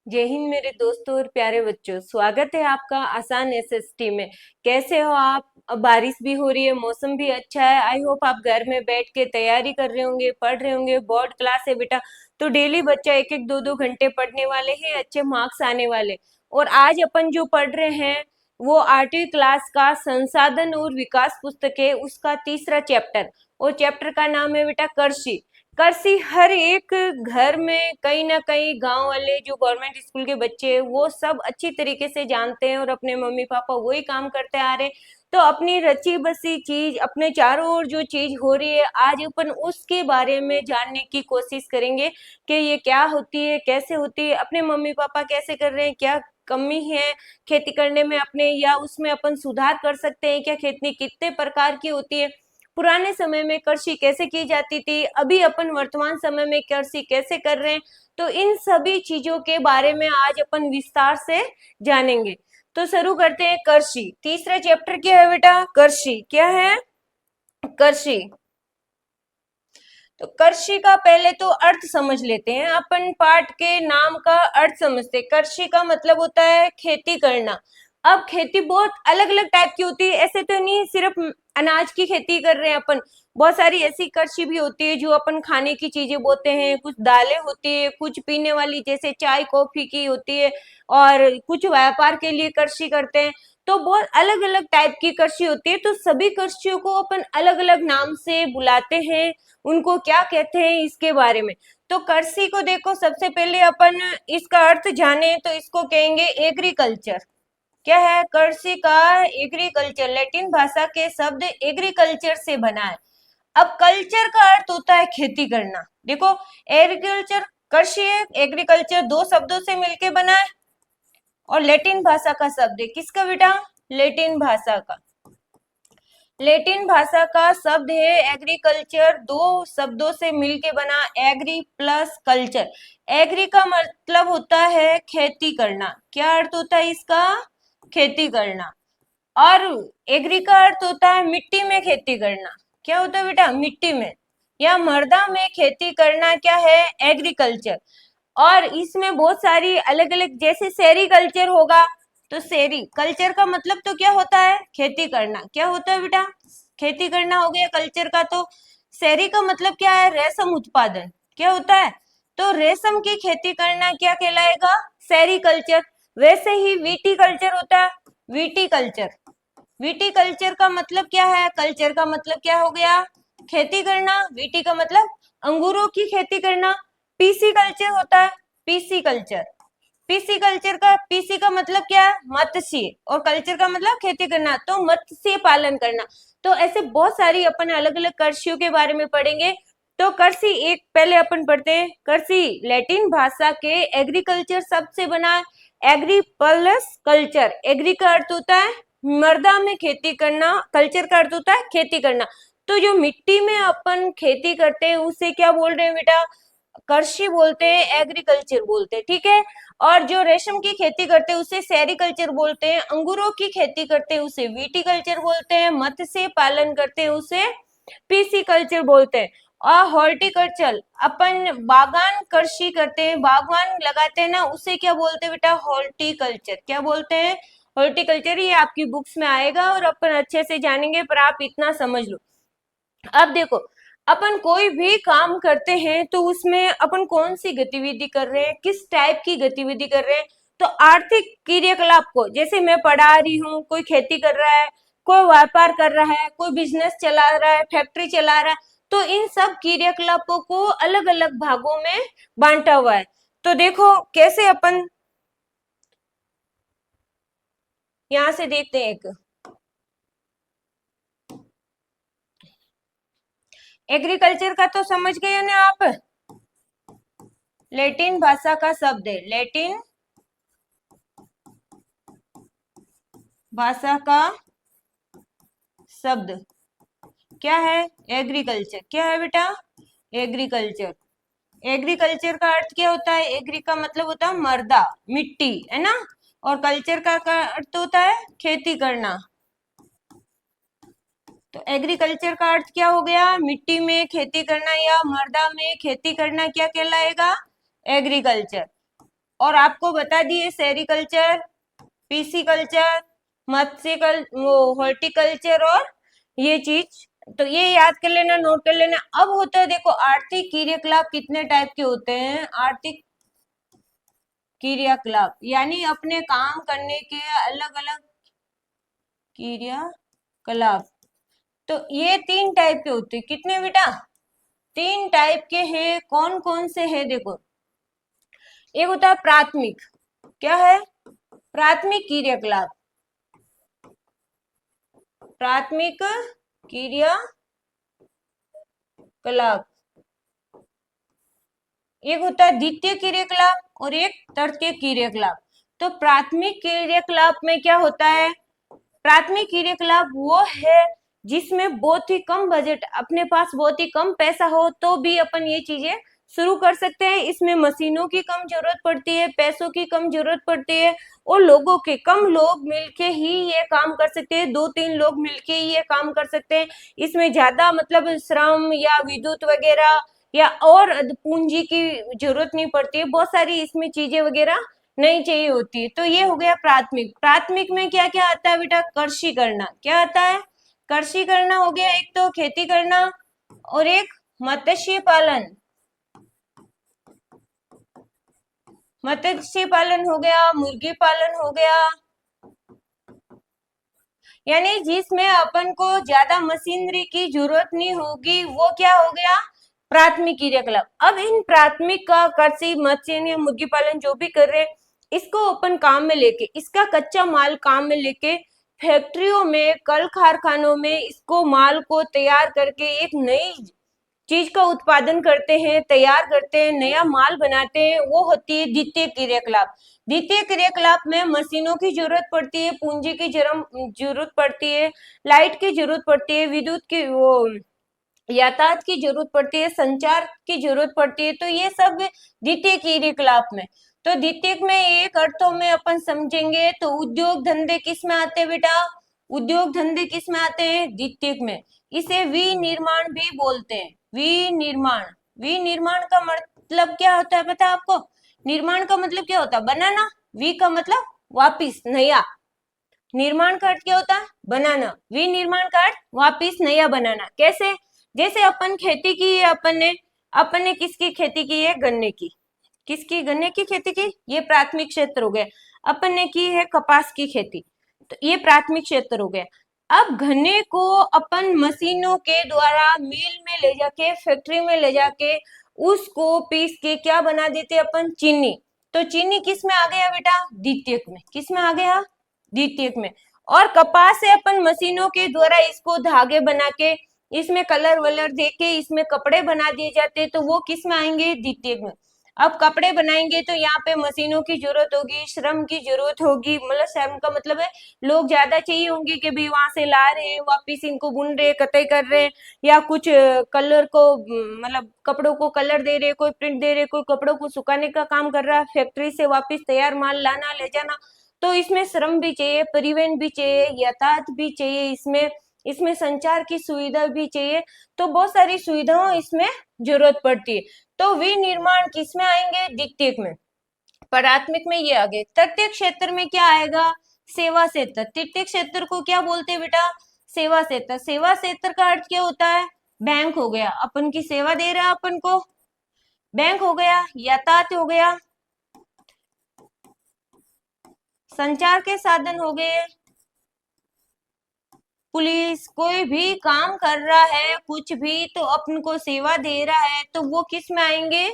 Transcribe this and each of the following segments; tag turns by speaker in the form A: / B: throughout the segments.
A: जय हिंद मेरे दोस्तों और प्यारे बच्चों। स्वागत है आपका आसान एसएसटी में। कैसे हो आप? अब बारिश भी हो रही है, मौसम भी अच्छा है। आई होप आप घर में बैठ के तैयारी कर रहे होंगे, पढ़ रहे होंगे। बोर्ड क्लास है बेटा, तो डेली बच्चा एक एक दो दो घंटे पढ़ने वाले हैं, अच्छे मार्क्स आने वाले। और आज अपन जो पढ़ रहे हैं वो 8वीं क्लास का संसाधन और विकास पुस्तक है, उसका तीसरा चैप्टर। और चैप्टर का नाम है बेटा कृषि। कृषि हर एक घर में कहीं ना कहीं गांव वाले जो गवर्नमेंट स्कूल के बच्चे हैं वो सब अच्छी तरीके से जानते हैं और अपने मम्मी पापा वही काम करते आ रहे हैं। तो अपनी रची बसी चीज अपने चारों ओर जो चीज हो रही है आज अपन उसके बारे में जानने की कोशिश करेंगे कि ये क्या होती है, कैसे होती है, अपने मम्मी पापा कैसे कर रहे हैं, क्या कमी है खेती करने में अपने, या उसमें अपन सुधार कर सकते हैं क्या, खेती कितने प्रकार की होती है, पुराने समय में कृषि कैसे की जाती थी, अभी अपन वर्तमान समय में कृषि कैसे कर रहे हैं। तो इन सभी चीजों के बारे में आज अपन विस्तार से जानेंगे। तो शुरू करते हैं। कृषि तीसरा चैप्टर क्या है बेटा? कृषि क्या है? कृषि। तो कृषि का पहले तो अर्थ समझ लेते हैं। अपन पाठ के नाम का अर्थ समझते हैं। कृषि का मतलब होता है खेती करना। अब खेती बहुत अलग अलग टाइप की होती है, ऐसे तो नहीं सिर्फ अनाज की खेती कर रहे हैं अपन। बहुत सारी ऐसी कृषि भी होती है जो अपन खाने की चीजें बोते हैं, कुछ दालें होती है, कुछ पीने वाली जैसे चाय कॉफी की होती है, और कुछ व्यापार के लिए कृषि करते हैं। तो बहुत अलग अलग टाइप की कृषि होती है। तो सभी कृषियों को अपन अलग अलग नाम से बुलाते हैं, उनको क्या कहते हैं इसके बारे में। तो कृषि को देखो, सबसे पहले अपन इसका अर्थ जाने तो इसको कहेंगे एग्रीकल्चर। क्या है कृषि का? एग्रीकल्चर लैटिन भाषा के शब्द एग्रीकल्चर से बना है। अब कल्चर का अर्थ होता है खेती करना। देखो, एग्रीकल्चर कृषि है, एग्रीकल्चर दो शब्दों से मिलके बना है और लैटिन भाषा का शब्द है। किसका बेटा? लैटिन भाषा का। लैटिन भाषा का शब्द है एग्रीकल्चर, दो शब्दों से मिलके बना एग्री प्लस कल्चर। एग्री का मतलब होता है खेती करना। क्या अर्थ होता है इसका? खेती करना। और एग्री का अर्थ होता है मिट्टी में खेती करना। क्या होता है बेटा? मिट्टी में या मृदा में खेती करना क्या है? एग्रीकल्चर। और इसमें बहुत सारी अलग अलग, जैसे शहरी कल्चर होगा तो शहरी कल्चर का मतलब तो क्या होता है? खेती करना। क्या होता है बेटा? खेती करना हो गया कल्चर का। तो शहरी का मतलब क्या है? रेशम उत्पादन। क्या होता है? तो रेशम की खेती करना क्या कहलाएगा? शहरी कल्चर। वैसे ही वीटी कल्चर होता है, वीटी कल्चर। वीटी कल्चर का मतलब क्या है? कल्चर का मतलब क्या हो गया? खेती करना। वीटी का मतलब अंगूरों की खेती करना। पीसी कल्चर होता है, पीसी कल्चर। पीसी कल्चर का, पीसी का मतलब क्या है? मत्स्य, और कल्चर का मतलब खेती करना, तो मत्स्य पालन करना। तो ऐसे बहुत सारी अपन अलग अलग कृषियों के बारे में पढ़ेंगे। तो कृषि एक पहले अपन पढ़ते हैं। कृषि लैटिन भाषा के एग्रीकल्चर शब्द से बना है। Agree plus culture. एग्री का अर्थ होता है मृदा में खेती करना, कल्चर का अर्थ होता है खेती करना। तो जो मिट्टी में अपन खेती करते हैं उसे क्या बोल रहे हैं बेटा? कृषि बोलते हैं, एग्रीकल्चर बोलते हैं, ठीक है। और जो रेशम की खेती करते हैं उसे सेरिकल्चर बोलते हैं। अंगूरों की खेती करते हैं उसे विटीकल्चर बोलते हैं। मत्स्य पालन करते हैं उसे पीसीकल्चर बोलते हैं। और हॉर्टिकल्चर, अपन बागान कृषि करते हैं, बागवान लगाते हैं ना, उसे क्या बोलते हैं बेटा? हॉर्टिकल्चर। क्या बोलते हैं? हॉर्टिकल्चर। ये आपकी बुक्स में आएगा और अपन अच्छे से जानेंगे, पर आप इतना समझ लो। अब देखो, अपन कोई भी काम करते हैं तो उसमें अपन कौन सी गतिविधि कर रहे हैं, किस टाइप की गतिविधि कर रहे हैं। तो आर्थिक क्रियाकलाप को, जैसे मैं पढ़ा रही हूँ, कोई खेती कर रहा है, कोई व्यापार कर रहा है, कोई बिजनेस चला रहा है, फैक्ट्री चला रहा है, तो इन सब क्रियाकलापों को अलग अलग भागों में बांटा हुआ है। तो देखो कैसे अपन यहाँ से देखते हैं। एक एग्रीकल्चर का तो समझ गए ना आप? लैटिन भाषा का शब्द है, लैटिन भाषा का शब्द क्या है? एग्रीकल्चर। क्या है बेटा? एग्रीकल्चर। एग्रीकल्चर का अर्थ क्या होता है? एग्री का मतलब होता है मृदा, मिट्टी, है ना। और कल्चर का अर्थ होता है खेती करना। तो एग्रीकल्चर का अर्थ क्या हो गया? मिट्टी में खेती करना या मृदा में खेती करना क्या कहलाएगा? एग्रीकल्चर। और आपको बता दिए सेरिकल्चर, पीसीकल्चर, वो हॉर्टिकल्चर और ये चीज। तो ये याद कर लेना, नोट कर लेना। अब होता है देखो आर्थिक क्रियाकलाप कितने टाइप के होते हैं। आर्थिक क्रियाकलाप यानी अपने काम करने के अलग अलग क्रियाकलाप। तो ये 3 टाइप के होते हैं। कितने बेटा? 3 टाइप के हैं। कौन कौन से हैं देखो। एक होता है प्राथमिक। क्या है? प्राथमिक क्रियाकलाप। प्राथमिक क्रियाकलाप। एक होता है द्वितीय क्रियाकलाप और एक तृतीय क्रियाकलाप। तो प्राथमिक क्रियाकलाप में क्या होता है? प्राथमिक क्रियाकलाप वो है जिसमें बहुत ही कम बजट, अपने पास बहुत ही कम पैसा हो तो भी अपन ये चीजें शुरू कर सकते हैं। इसमें मशीनों की कम जरूरत पड़ती है, पैसों की कम जरूरत पड़ती है और लोगों के, कम लोग मिलके ही ये काम कर सकते हैं। 2-3 लोग मिलके ही ये काम कर सकते हैं। इसमें ज्यादा मतलब श्रम या विद्युत वगैरह या और पूंजी की जरूरत नहीं पड़ती है। बहुत सारी इसमें चीजें वगैरह नहीं चाहिए होती है। तो ये हो गया प्राथमिक। प्राथमिक में क्या क्या आता है बेटा? कृषि करना। क्या आता है? कृषि करना हो गया। एक तो खेती करना और एक मत्स्य पालन। मत्स्य पालन हो गया, मुर्गी पालन हो गया। यानी जिसमें अपन को ज्यादा मशीनरी की जरूरत नहीं होगी, वो क्या हो गया? प्राथमिक क्रियाकलाप। अब इन प्राथमिक का कृषि, मत्स्य या मुर्गी पालन जो भी कर रहे हैं, इसको अपन काम में लेके, इसका कच्चा माल काम में लेके फैक्ट्रियों में, कल कारखानों में इसको माल को तैयार करके एक नई चीज का उत्पादन करते हैं, तैयार करते हैं, नया माल बनाते हैं, वो होती है द्वितीय क्रियाकलाप। द्वितीय क्रियाकलाप में मशीनों की जरूरत पड़ती है, पूंजी की जरूरत पड़ती है, लाइट की जरूरत पड़ती है, विद्युत की वो यातायात की जरूरत पड़ती है, संचार की जरूरत पड़ती है। तो ये सब द्वितीय क्रियाकलाप में। तो द्वितीय में एक अर्थों में अपन समझेंगे तो उद्योग धंधे किस में आते हैं बेटा? उद्योग धंधे किस में आते हैं? द्वितीय में। इसे विनिर्माण भी बोलते हैं। विनिर्माण। विनिर्माण का मतलब क्या होता है पता है आपको? निर्माण का मतलब क्या होता है? बनाना। वी का मतलब वापिस, नया। निर्माण का अर्थ क्या होता है? बनाना। विनिर्माण का अर्थ वापिस नया बनाना। कैसे? जैसे अपन खेती की है, अपन ने किसकी खेती की है? गन्ने की। किसकी? गन्ने की खेती की। ये प्राथमिक क्षेत्र हो गया। अपन ने की है कपास की खेती, तो ये प्राथमिक क्षेत्र हो गया। अब गन्ने को अपन मशीनों के द्वारा मिल में ले जाके, फैक्ट्री में ले जाके उसको पीस के क्या बना देते अपन? चीनी। तो चीनी किस में आ गया बेटा? द्वितीयक में। किस में आ गया? द्वितीयक में। और कपास से अपन मशीनों के द्वारा इसको धागे बना के, इसमें कलर वलर दे के इसमें कपड़े बना दिए जाते, तो वो किस में आएंगे? द्वितीयक में। अब कपड़े बनाएंगे तो यहाँ पे मशीनों की जरूरत होगी, श्रम की जरूरत होगी। मतलब श्रम का मतलब है लोग ज्यादा चाहिए होंगे कि भी वहां से ला रहे हैं, वापिस इनको बुन रहे, कतई कर रहे हैं, या कुछ कलर को मतलब कपड़ों को कलर दे रहे, कोई प्रिंट दे रहे, कोई कपड़ों को सुखाने का काम कर रहा है, फैक्ट्री से वापिस तैयार माल लाना ले जाना। तो इसमें श्रम भी चाहिए, परिवहन भी चाहिए, यातायात भी चाहिए, इसमें इसमें संचार की सुविधा भी चाहिए। तो बहुत सारी सुविधाओं इसमें जरूरत पड़ती है। तो विनिर्माण किस में आएंगे? द्वितीयक में। प्राथमिक में ये आगे। तृतीय क्षेत्र में क्या आएगा? सेवा क्षेत्र। तृतीय क्षेत्र को क्या बोलते हैं बेटा? सेवा क्षेत्र। सेवा क्षेत्र का अर्थ क्या होता है? बैंक हो गया, अपन की सेवा दे रहा है अपन को, बैंक हो गया, यातायात हो गया, संचार के साधन हो गए, पुलिस, कोई भी काम कर रहा है कुछ भी तो अपन को सेवा दे रहा है, तो वो किस में आएंगे?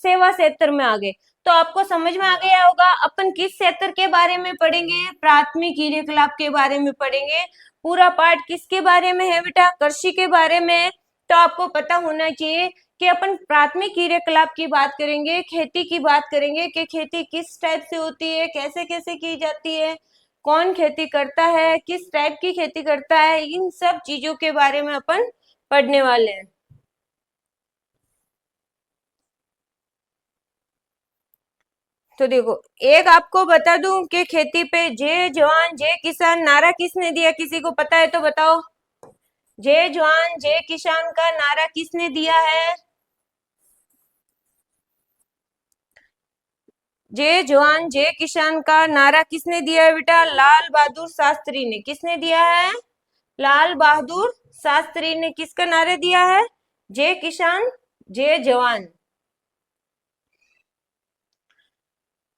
A: सेवा क्षेत्र में आ गए। तो आपको समझ में आ गया होगा अपन किस क्षेत्र के बारे में पढ़ेंगे? प्राथमिक क्रियाकलाप के बारे में पढ़ेंगे। पूरा पाठ किसके बारे में है बेटा? कृषि के बारे में है। तो आपको पता होना चाहिए कि अपन प्राथमिक क्रियाकलाप की बात करेंगे, खेती की बात करेंगे कि खेती किस टाइप से होती है, कैसे कैसे की जाती है, कौन खेती करता है, किस टाइप की खेती करता है, इन सब चीजों के बारे में अपन पढ़ने वाले हैं। तो देखो, एक आपको बता दूं कि खेती पे जय जवान जय किसान नारा किसने दिया? किसी को पता है तो बताओ। जय जवान जय किसान का नारा किसने दिया है? जय जवान जय किसान का नारा किसने दिया है बेटा? लाल बहादुर शास्त्री ने। किसने दिया है? लाल बहादुर शास्त्री ने किसका नारा दिया है? जय किसान जय जवान।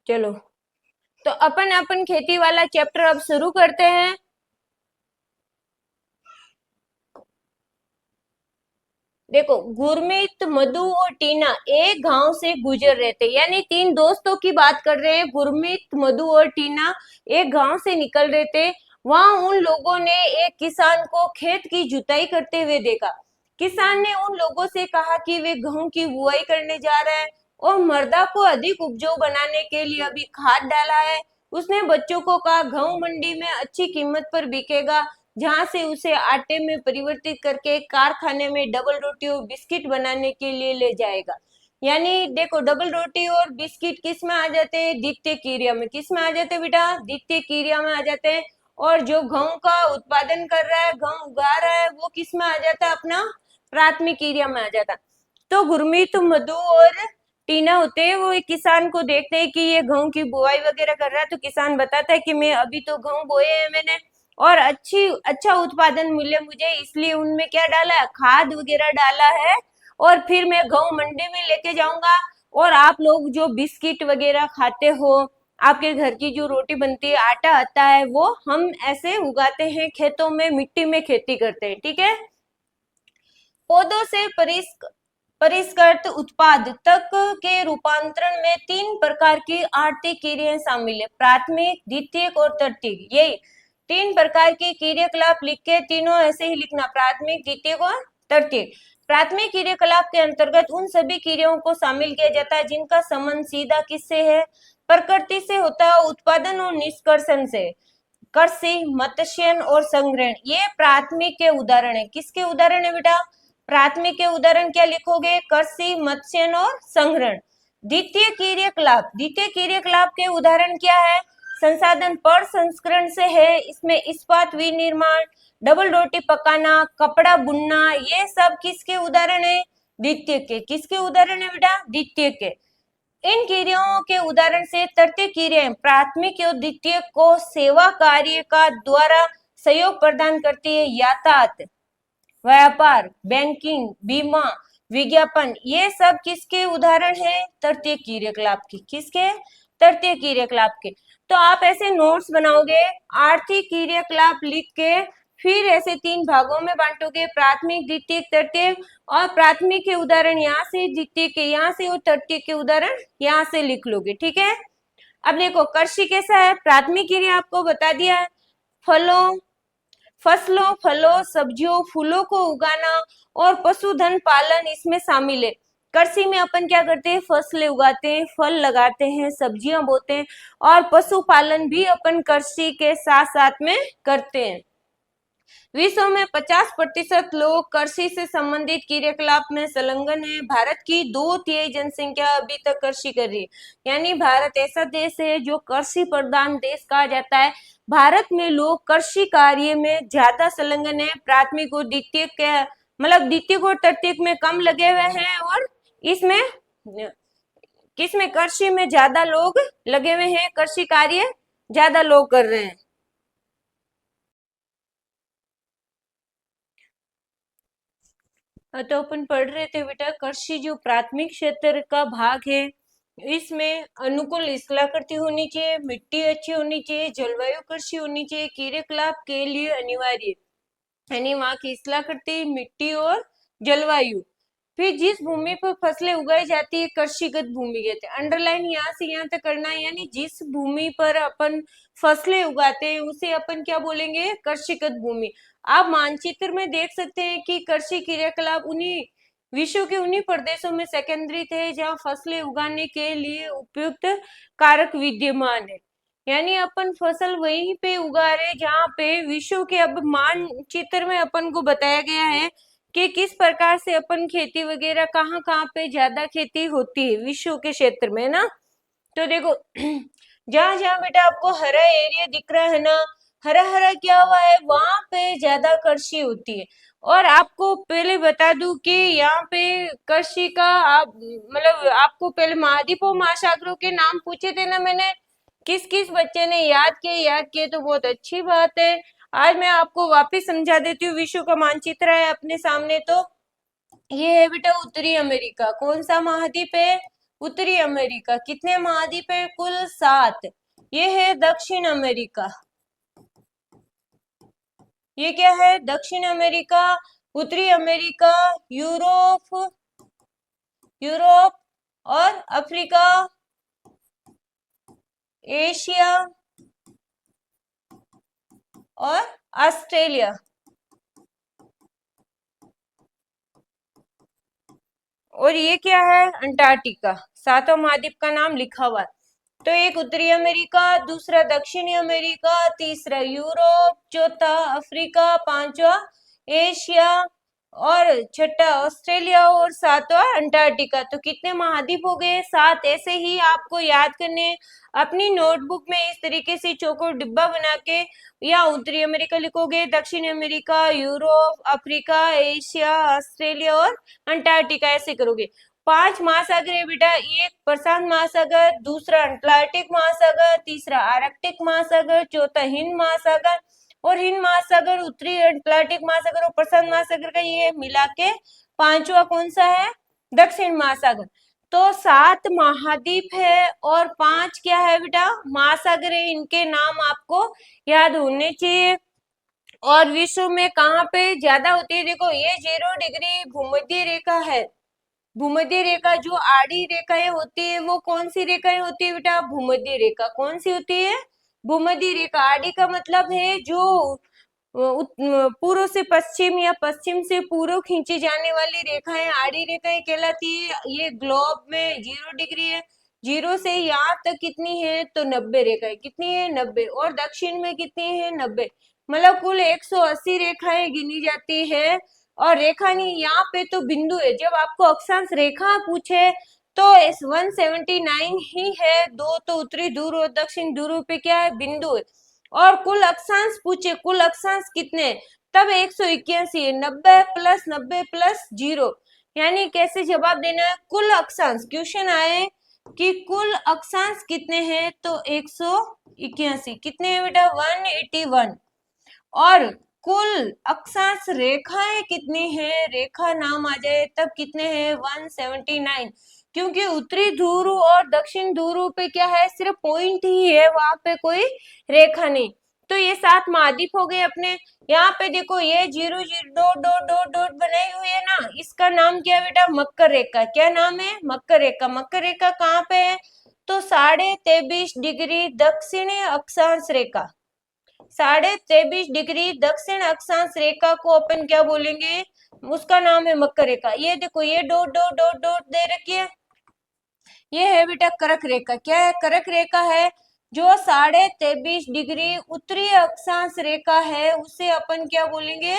A: चलो, तो अपन अपन खेती वाला चैप्टर अब शुरू करते हैं। देखो, गुरमीत, मधु और टीना एक गांव से गुजर रहे थे, यानी तीन दोस्तों की बात कर रहे हैं। गुरमीत, मधु और टीना एक गांव से निकल रहे थे। वहां उन लोगों ने एक किसान को खेत की जुताई करते हुए देखा। किसान ने उन लोगों से कहा कि वे गेहूं की बुआई करने जा रहे हैं और मृदा को अधिक उपजाऊ बनाने के लिए अभी खाद डाला है। उसने बच्चों को कहा गेहूं मंडी में अच्छी कीमत पर बिकेगा, जहां से उसे आटे में परिवर्तित करके कारखाने में डबल रोटी और बिस्किट बनाने के लिए ले जाएगा। यानी देखो, डबल रोटी और बिस्किट किस में आ जाते हैं? द्वितीय क्रिया में। किस में आ जाते हैं बेटा? द्वितीय क्रिया में आ जाते हैं। और जो गेहूं का उत्पादन कर रहा है, गेहूं उगा रहा है, वो किस में आ जाता है? अपना प्राथमिक क्रिया में आ जाता है। तो गुरमीत, मधु और टीना होते हैं, वो एक किसान को देखते हैं कि ये गेहूं की बुआई वगैरह कर रहा है। तो किसान बताता है कि मैं अभी तो गेहूं बोए हैं मैंने, और अच्छा उत्पादन मिले मुझे, इसलिए उनमें क्या डाला है? खाद वगैरह डाला है। और फिर मैं गेहूं मंडी में लेके जाऊंगा, और आप लोग जो बिस्किट वगैरह खाते हो, आपके घर की जो रोटी बनती है, आटा आता है, वो हम ऐसे उगाते हैं खेतों में, मिट्टी में खेती करते हैं। ठीक है। पौधों से परिष्कृत उत्पाद तक के रूपांतरण में तीन प्रकार की आर्थिक क्रियाएं शामिल है: प्राथमिक, द्वितीयक और तृतीयक। यही तीन प्रकार के क्रियाकलाप लिख के, तीनों ऐसे ही लिखना: प्राथमिक, द्वितीयक और तृतीयक। प्राथमिक क्रियाकलाप के अंतर्गत उन सभी क्रियाओं को शामिल किया जाता है जिनका संबंध सीधा किससे है? प्रकृति से होता है, उत्पादन और निष्कर्षण से। कृषि, मत्स्य और संग्रहण, ये प्राथमिक के उदाहरण है। किसके उदाहरण है बेटा? प्राथमिक के उदाहरण क्या लिखोगे? कृषि, मत्स्य और संग्रहण। द्वितीय क्रियाकलाप, द्वितीय क्रियाकलाप के उदाहरण क्या है? संसाधन पर संस्करण से है, इसमें इस्पात विनिर्माण, डबल रोटी पकाना, कपड़ा बुनना, ये सब किसके उदाहरण है? द्वितीय के। किसके उदाहरण है बेटा? द्वितीय के। इन क्रियाओं के उदाहरण से तृतीय क्रियाएं प्राथमिक और द्वितीय को सेवा कार्य का द्वारा सहयोग प्रदान करती है। यातायात, व्यापार, बैंकिंग, बीमा, विज्ञापन, ये सब किसके उदाहरण है? तृतीय क्रियाकलाप की। किसके? तृतीय क्रियाकलाप के। तो आप ऐसे नोट्स बनाओगे, आर्थिक क्रियाकलाप लिख के, फिर ऐसे तीन भागों में बांटोगे: प्राथमिक, द्वितीय, तृतीय। और प्राथमिक के उदाहरण यहाँ से, द्वितीय के यहाँ से, और तृतीय के उदाहरण यहाँ से लिख लोगे। ठीक है। अब देखो, कृषि कैसा है? प्राथमिक क्रिया आपको बता दिया है, फसलों, फलों, सब्जियों, फूलों को उगाना और पशुधन पालन इसमें शामिल है। कृषि में अपन क्या करते हैं? फसलें उगाते हैं, फल लगाते हैं, सब्जियां बोते हैं, और पशुपालन भी अपन कृषि के साथ साथ में करते हैं। विश्व में 50% लोग कृषि से संबंधित क्रियाकलाप में संलग्न है। भारत की 2/3 जनसंख्या अभी तक कृषि कर रही है, यानी भारत ऐसा देश है जो कृषि प्रधान देश कहा जाता है। भारत में लोग कृषि कार्य में ज्यादा संलग्न है। प्राथमिक और द्वितीय के, मतलब द्वितीय और तृतीय में कम लगे हुए हैं, और इसमें किसमें? कृषि में ज्यादा लोग लगे हुए हैं, कृषि कार्य ज्यादा लोग कर रहे हैं। तो अपन पढ़ रहे थे बेटा, कृषि जो प्राथमिक क्षेत्र का भाग है, इसमें अनुकूल स्थलाकृति होनी चाहिए, मिट्टी अच्छी होनी चाहिए, जलवायु कृषि होनी चाहिए, क्रियाकलाप के लिए अनिवार्य, यानी वहां की स्थलाकृति, मिट्टी और जलवायु। फिर जिस भूमि पर फसलें उगाई जाती है, कृषिगत भूमि कहते हैं। अंडरलाइन यहाँ से यहाँ तक करना है, यानी जिस भूमि पर अपन फसलें उगाते हैं उसे अपन क्या बोलेंगे? कृषिगत भूमि। आप मानचित्र में देख सकते हैं कि कृषि क्रियाकलाप उन्हीं विश्व के उन्हीं प्रदेशों में सेकेंद्रित है जहाँ फसलें उगाने के लिए उपयुक्त कारक विद्यमान है। यानी अपन फसल वहीं पे उगा रहे जहाँ पे विश्व के, अब मानचित्र में अपन को बताया गया है कि किस प्रकार से अपन खेती वगैरह कहाँ कहाँ पे ज्यादा खेती होती है विश्व के क्षेत्र में ना। तो देखो, जहां जहां बेटा आपको हरा एरिया दिख रहा है ना, हरा हरा क्या हुआ है, वहां पे ज्यादा कृषि होती है। और आपको पहले बता दूं कि यहाँ पे कृषि का आप मतलब आपको पहले महाद्वीपों महासागरों के नाम पूछे थे ना मैंने, किस किस बच्चे ने याद किए तो बहुत अच्छी बात है। आज मैं आपको वापस समझा देती हूँ। विश्व का मानचित्र है अपने सामने, तो ये है बेटा उत्तरी अमेरिका। कौन सा महाद्वीप है? उत्तरी अमेरिका। कितने महाद्वीप है? कुल 7। ये है दक्षिण अमेरिका। ये क्या है? दक्षिण अमेरिका, उत्तरी अमेरिका, यूरोप, यूरोप और अफ्रीका, एशिया और ऑस्ट्रेलिया। और ये क्या है? अंटार्कटिका। सातों महाद्वीप का नाम लिखा हुआ है। तो एक उत्तरी अमेरिका, दूसरा दक्षिणी अमेरिका, तीसरा यूरोप, चौथा अफ्रीका, पांचवा एशिया और छठा ऑस्ट्रेलिया और सातवां अंटार्कटिका। तो कितने महाद्वीप हो गए? 7। ऐसे ही आपको याद करने हैं। अपनी नोटबुक में इस तरीके से चौकोर डिब्बा बना के या उत्तरी अमेरिका लिखोगे, दक्षिण America, Europe, Africa, Asia, Australia और अंटार्कटिका, ऐसे करोगे। 5 महासागर है बेटा। एक प्रशांत महासागर, दूसरा अटलांटिक महासागर, तीसरा आर्कटिक महासागर, चौथा हिंद महासागर और हिंद महासागर, उत्तरी अटलांटिक महासागर और प्रशांत महासागर का ये मिला के पांचवा कौन सा है? दक्षिण महासागर। तो 7 महाद्वीप है और 5 क्या है बेटा? महासागर है। इनके नाम आपको याद होने चाहिए। और विश्व में कहाँ पे ज्यादा होती है? देखो ये 0 डिग्री भूमध्य रेखा है। भूमध्य रेखा, जो आड़ी रेखाएं होती है वो कौन सी रेखाएं होती है बेटा? भूमध्य रेखा। कौन सी होती है? भूमध्य रेखा। आड़ी का मतलब है जो पूर्व से पश्चिम या पश्चिम से पूर्व खींची जाने वाली रेखाएं आड़ी रेखाएं कहलाती है। ये ग्लोब में 0 डिग्री है। 0 से यहाँ तक कितनी है? तो 90 रेखाएं। कितनी है? 90। और दक्षिण में कितनी है? 90। मतलब कुल 180 रेखाएं गिनी जाती है। और रेखा नहीं, यहाँ पे तो बिंदु है। जब आपको अक्षांश रेखा पूछे तो इस 179 ही है। दो तो उत्तरी ध्रुव और दक्षिण ध्रुव पे क्या है? बिंदु है। और कुल अक्षांश पूछे, कुल अक्षांश कितने? तब 181 है। 90 प्लस 90 प्लस 0, यानी कैसे जवाब देना है? कुल अक्षांश। क्वेश्चन आए कि कुल अक्षांश कितने हैं? तो 181। कितने हैं बेटा? 181। और कुल अक्षांश रेखाएं कितनी है? रेखा नाम आ जाए तब कितने हैं? 179। क्योंकि उत्तरी ध्रुव और दक्षिण ध्रुव पे क्या है? सिर्फ पॉइंट ही है, वहां पे कोई रेखा नहीं। तो ये 7 महाद्वीप हो गए अपने। यहाँ पे देखो ये 0 0 डॉट डॉट डॉट डॉट बनाई हुई है ना, इसका नाम क्या है बेटा? मकर रेखा। क्या नाम है? मकर रेखा। मकर रेखा कहाँ पे है? तो 23.5 डिग्री दक्षिणी अक्षांश रेखा। 23.5 डिग्री दक्षिण अक्षांश रेखा को अपन क्या बोलेंगे? उसका नाम है मकर रेखा। ये देखो ये डॉट डॉट डॉट डॉट दे रखी है, ये है बेटा कर्क रेखा। क्या है? कर्क रेखा है। जो 23.5 डिग्री उत्तरी अक्षांश रेखा है उसे अपन क्या बोलेंगे?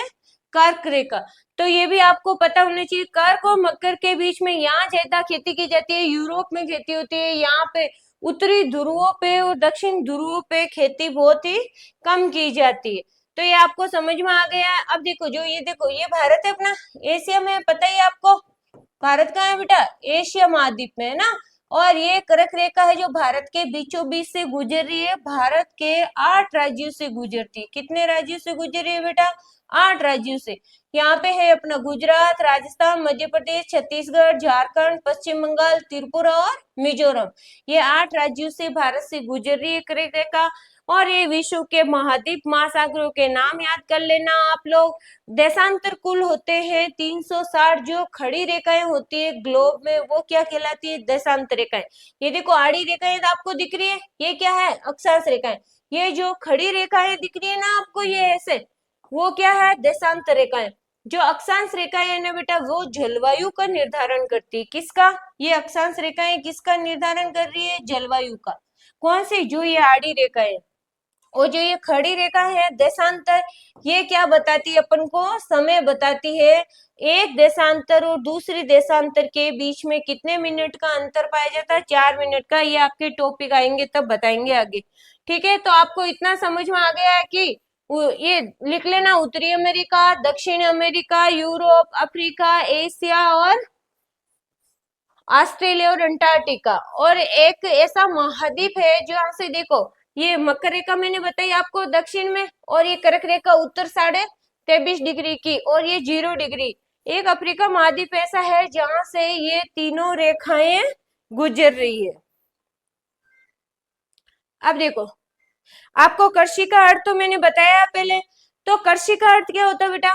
A: कर्क रेखा। तो ये भी आपको पता होना चाहिए। कर्क और मकर के बीच में यहाँ ज्यादा खेती की जाती है, यूरोप में खेती होती है। यहाँ पे उत्तरी ध्रुवों पे और दक्षिण ध्रुवों पे खेती बहुत ही कम की जाती है। तो ये आपको समझ में आ गया है। अब देखो जो ये देखो ये भारत है अपना, एशिया में, पता ही आपको। भारत कहाँ है बेटा? एशिया महाद्वीप में है ना। और ये कर्क रेखा है जो भारत के बीचों बीच से गुजर रही है। भारत के 8 राज्यों से गुजरती है। कितने राज्यों से गुजर रही है बेटा? 8 राज्यों से। यहाँ पे है अपना गुजरात, राजस्थान, मध्य प्रदेश, छत्तीसगढ़, झारखंड, पश्चिम बंगाल, त्रिपुरा और मिजोरम। ये 8 राज्यों से भारत से गुजर रही है कर्क रेखा। और ये विश्व के महाद्वीप महासागरों के नाम याद कर लेना आप लोग। देशांतर कुल होते हैं 360। जो खड़ी रेखाएं होती है ग्लोब में वो क्या कहलाती है? देशांतर रेखाएं। ये देखो आड़ी रेखाएं तो आपको दिख रही है, ये क्या है? अक्षांश रेखाएं। ये जो खड़ी रेखाएं दिख रही है ना आपको, ये ऐसे, वो क्या है? देशांतर रेखाएं। जो अक्षांश रेखाएं है ना बेटा, वो जलवायु का निर्धारण करती है। किसका? ये अक्षांश रेखाएं किसका निर्धारण कर रही है? जलवायु का। कौन सी? जो ये आड़ी रेखाएं। और जो ये खड़ी रेखा है देशांतर, ये क्या बताती है अपन को? समय बताती है। एक देशांतर और दूसरी देशांतर के बीच में कितने मिनट का अंतर पाया जाता है? 4 मिनट का। ये आपके टॉपिक आएंगे तब बताएंगे आगे। ठीक है, तो आपको इतना समझ में आ गया है कि ये लिख लेना, उत्तरी अमेरिका, दक्षिण अमेरिका, यूरोप, अफ्रीका, एशिया और ऑस्ट्रेलिया और अंटार्कटिका। और एक ऐसा महाद्वीप है जहाँ से देखो, ये मकर रेखा मैंने बताई आपको दक्षिण में, और ये कर्क रेखा उत्तर 23.5 डिग्री की, और ये 0 डिग्री। एक अफ्रीका महाद्वीप ऐसा है जहां से ये तीनों रेखाएं गुजर रही है। अब देखो, आपको कृषि का अर्थ तो मैंने बताया पहले। तो कृषि का अर्थ क्या होता है बेटा?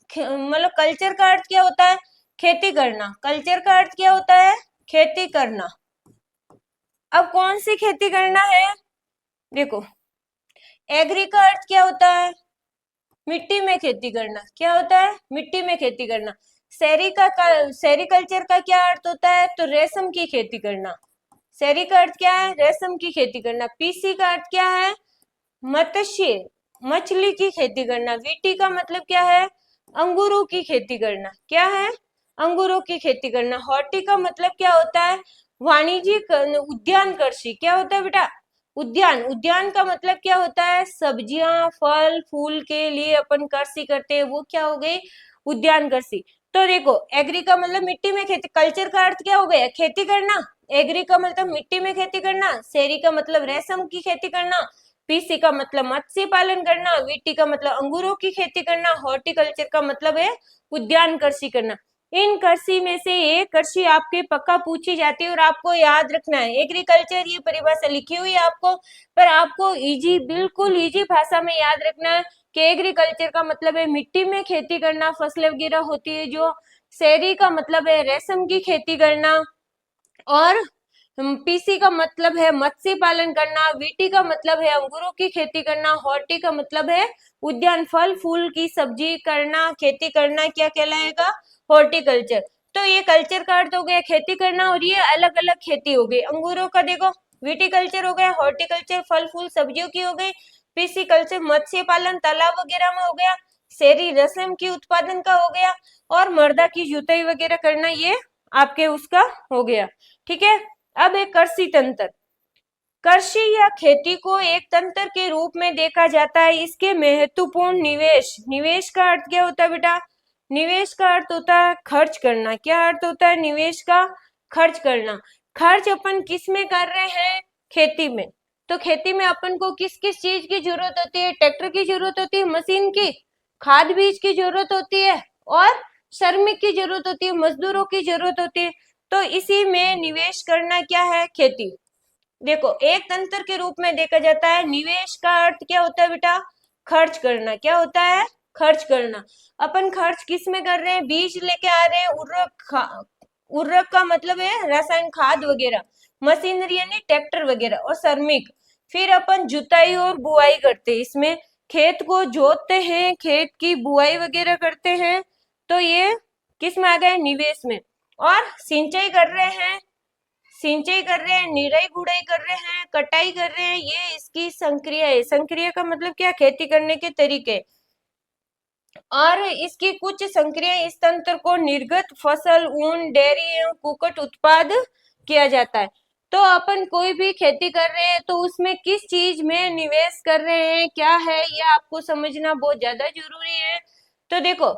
A: मतलब कल्चर का अर्थ क्या होता है? खेती करना। कल्चर का अर्थ क्या होता है? खेती करना। अब कौन सी खेती करना है? देखो, एग्री का अर्थ क्या होता है? मिट्टी में खेती करना। क्या होता है? मिट्टी में खेती करना। सेरिकल्चर का क्या अर्थ होता है? तो रेशम की खेती करना। सेरी का अर्थ क्या है? रेशम की खेती करना। पीसी का अर्थ क्या है? मत्स्य, मछली की खेती करना। वीटी का मतलब क्या है? अंगूरों की खेती करना। क्या है? अंगूरों की खेती करना। हॉर्टी का मतलब क्या होता है? वाणिज्यिक उद्यान कृषि। क्या होता है बेटा? उद्यान। उद्यान का मतलब क्या होता है? सब्जियां, फल फूल के लिए अपन कृषि करते हैं, वो क्या हो गई? उद्यान कृषि। तो देखो, एग्री का मतलब मिट्टी में खेती। कल्चर का अर्थ क्या हो गया? खेती करना। एग्री का मतलब मिट्टी में खेती करना। सेरी का मतलब रेशम की खेती करना। पीसी का मतलब मत्स्य पालन करना। वीटी का मतलब अंगूरों की खेती करना। हॉर्टिकल्चर का मतलब है उद्यान कृषि करना। इन कृषि में से एक कृषि आपके पक्का पूछी जाती है और आपको याद रखना है। एग्रीकल्चर ये परिभाषा लिखी हुई है आपको, पर आपको इजी, बिल्कुल इजी भाषा में याद रखना है कि एग्रीकल्चर का मतलब है मिट्टी में खेती करना, फसलें वगैरह होती है जो। शेरी का मतलब है रेशम की खेती करना, और पीसी का मतलब है मत्स्य पालन करना। वीटी का मतलब है अंगूरों की खेती करना। हॉर्टी का मतलब है उद्यान, फल फूल की सब्जी करना, खेती करना। क्या कहलाएगा? हॉर्टिकल्चर। तो ये कल्चर का अर्थ हो गया खेती करना, और ये अलग अलग खेती हो गई। अंगूरों का देखो, विटिकल्चर हो गया। हॉर्टिकल्चर फल फूल सब्जियों की हो गई। पीसी कल्चर मत्स्य पालन तालाब वगैरह में हो गया। शेरी रेशम की उत्पादन का हो गया, और मर्दा की जुताई वगैरह करना, ये आपके उसका हो गया। ठीक है। अब एक कृषि तंत्र। कृषि या खेती को एक तंत्र के रूप में देखा जाता है। इसके महत्वपूर्ण निवेश। निवेश का अर्थ क्या होता है बेटा? निवेश का अर्थ होता है खर्च करना। क्या अर्थ होता है निवेश का? खर्च करना। खर्च अपन किस में कर रहे हैं? खेती में। तो खेती में अपन को किस किस चीज की जरूरत होती है? ट्रैक्टर की जरूरत होती है, मशीन की, खाद बीज की जरूरत होती है, और श्रमिक की जरूरत होती है, मजदूरों की जरूरत होती है। तो इसी में निवेश करना क्या है? खेती। देखो, एक तंत्र के रूप में देखा जाता है। निवेश का अर्थ क्या होता है बेटा? खर्च करना। क्या होता है? खर्च करना। अपन खर्च किस में कर रहे हैं? बीज लेके आ रहे हैं, उर्वरक का मतलब है रासायनिक खाद वगैरह, मशीनरी यानी ट्रैक्टर वगैरह, और श्रमिक। फिर अपन जुताई और बुआई करते हैं, इसमें खेत को जोतते हैं, खेत की बुआई वगैरह करते हैं। तो ये किस में आ गए? निवेश में। और सिंचाई कर रहे हैं, सिंचाई कर रहे हैं, निराई गुड़ाई कर रहे हैं, कटाई कर रहे हैं, ये इसकी संक्रिया है। संक्रिया का मतलब क्या? खेती करने के तरीके। और इसकी कुछ संक्रिया इस तंत्र को निर्गत फसल, ऊन, डेयरी एवं कुक्कुट उत्पाद किया जाता है। तो अपन कोई भी खेती कर रहे हैं तो उसमें किस चीज में निवेश कर रहे हैं, क्या है, ये आपको समझना बहुत ज्यादा जरूरी है। तो देखो,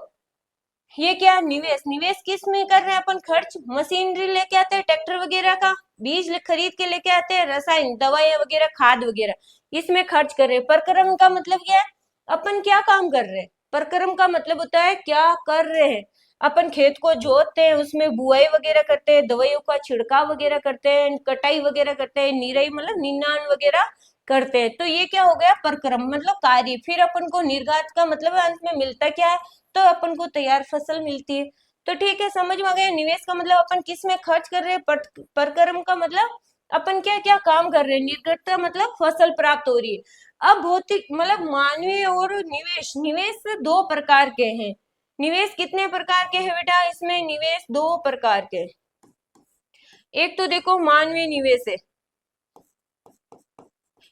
A: ये क्या? निवेश। निवेश किस में कर रहे हैं अपन? खर्च। मशीनरी लेके आते हैं, ट्रैक्टर वगैरह का, बीज खरीद के लेके आते हैं, रसायन दवाइयां वगैरह, खाद वगैरह, इसमें खर्च कर रहे हैं। परक्रम का मतलब क्या है? अपन क्या काम कर रहे हैं? परक्रम का मतलब होता है क्या कर रहे हैं। अपन खेत को जोतते हैं, उसमें बुआई वगैरह करते हैं, दवाइयों का छिड़काव वगैरह करते हैं, कटाई वगैरह करते हैं, निराई मतलब निनाण वगैरह करते हैं। तो ये क्या हो गया? परक्रम मतलब कार्य। फिर अपन को निर्घात का मतलब अंत में मिलता क्या है? तो अपन को तैयार फसल मिलती है। तो ठीक है, समझ में आ गया। निवेश का मतलब अपन किस में खर्च कर रहे हैं। परक्रम का मतलब अपन क्या क्या काम कर रहे हैं। निर्गत का मतलब फसल प्राप्त हो रही है। अब भौतिक मतलब मानवीय और निवेश। निवेश दो प्रकार के हैं। निवेश कितने प्रकार के हैं बेटा? इसमें निवेश दो प्रकार के। एक तो देखो मानवीय निवेश है,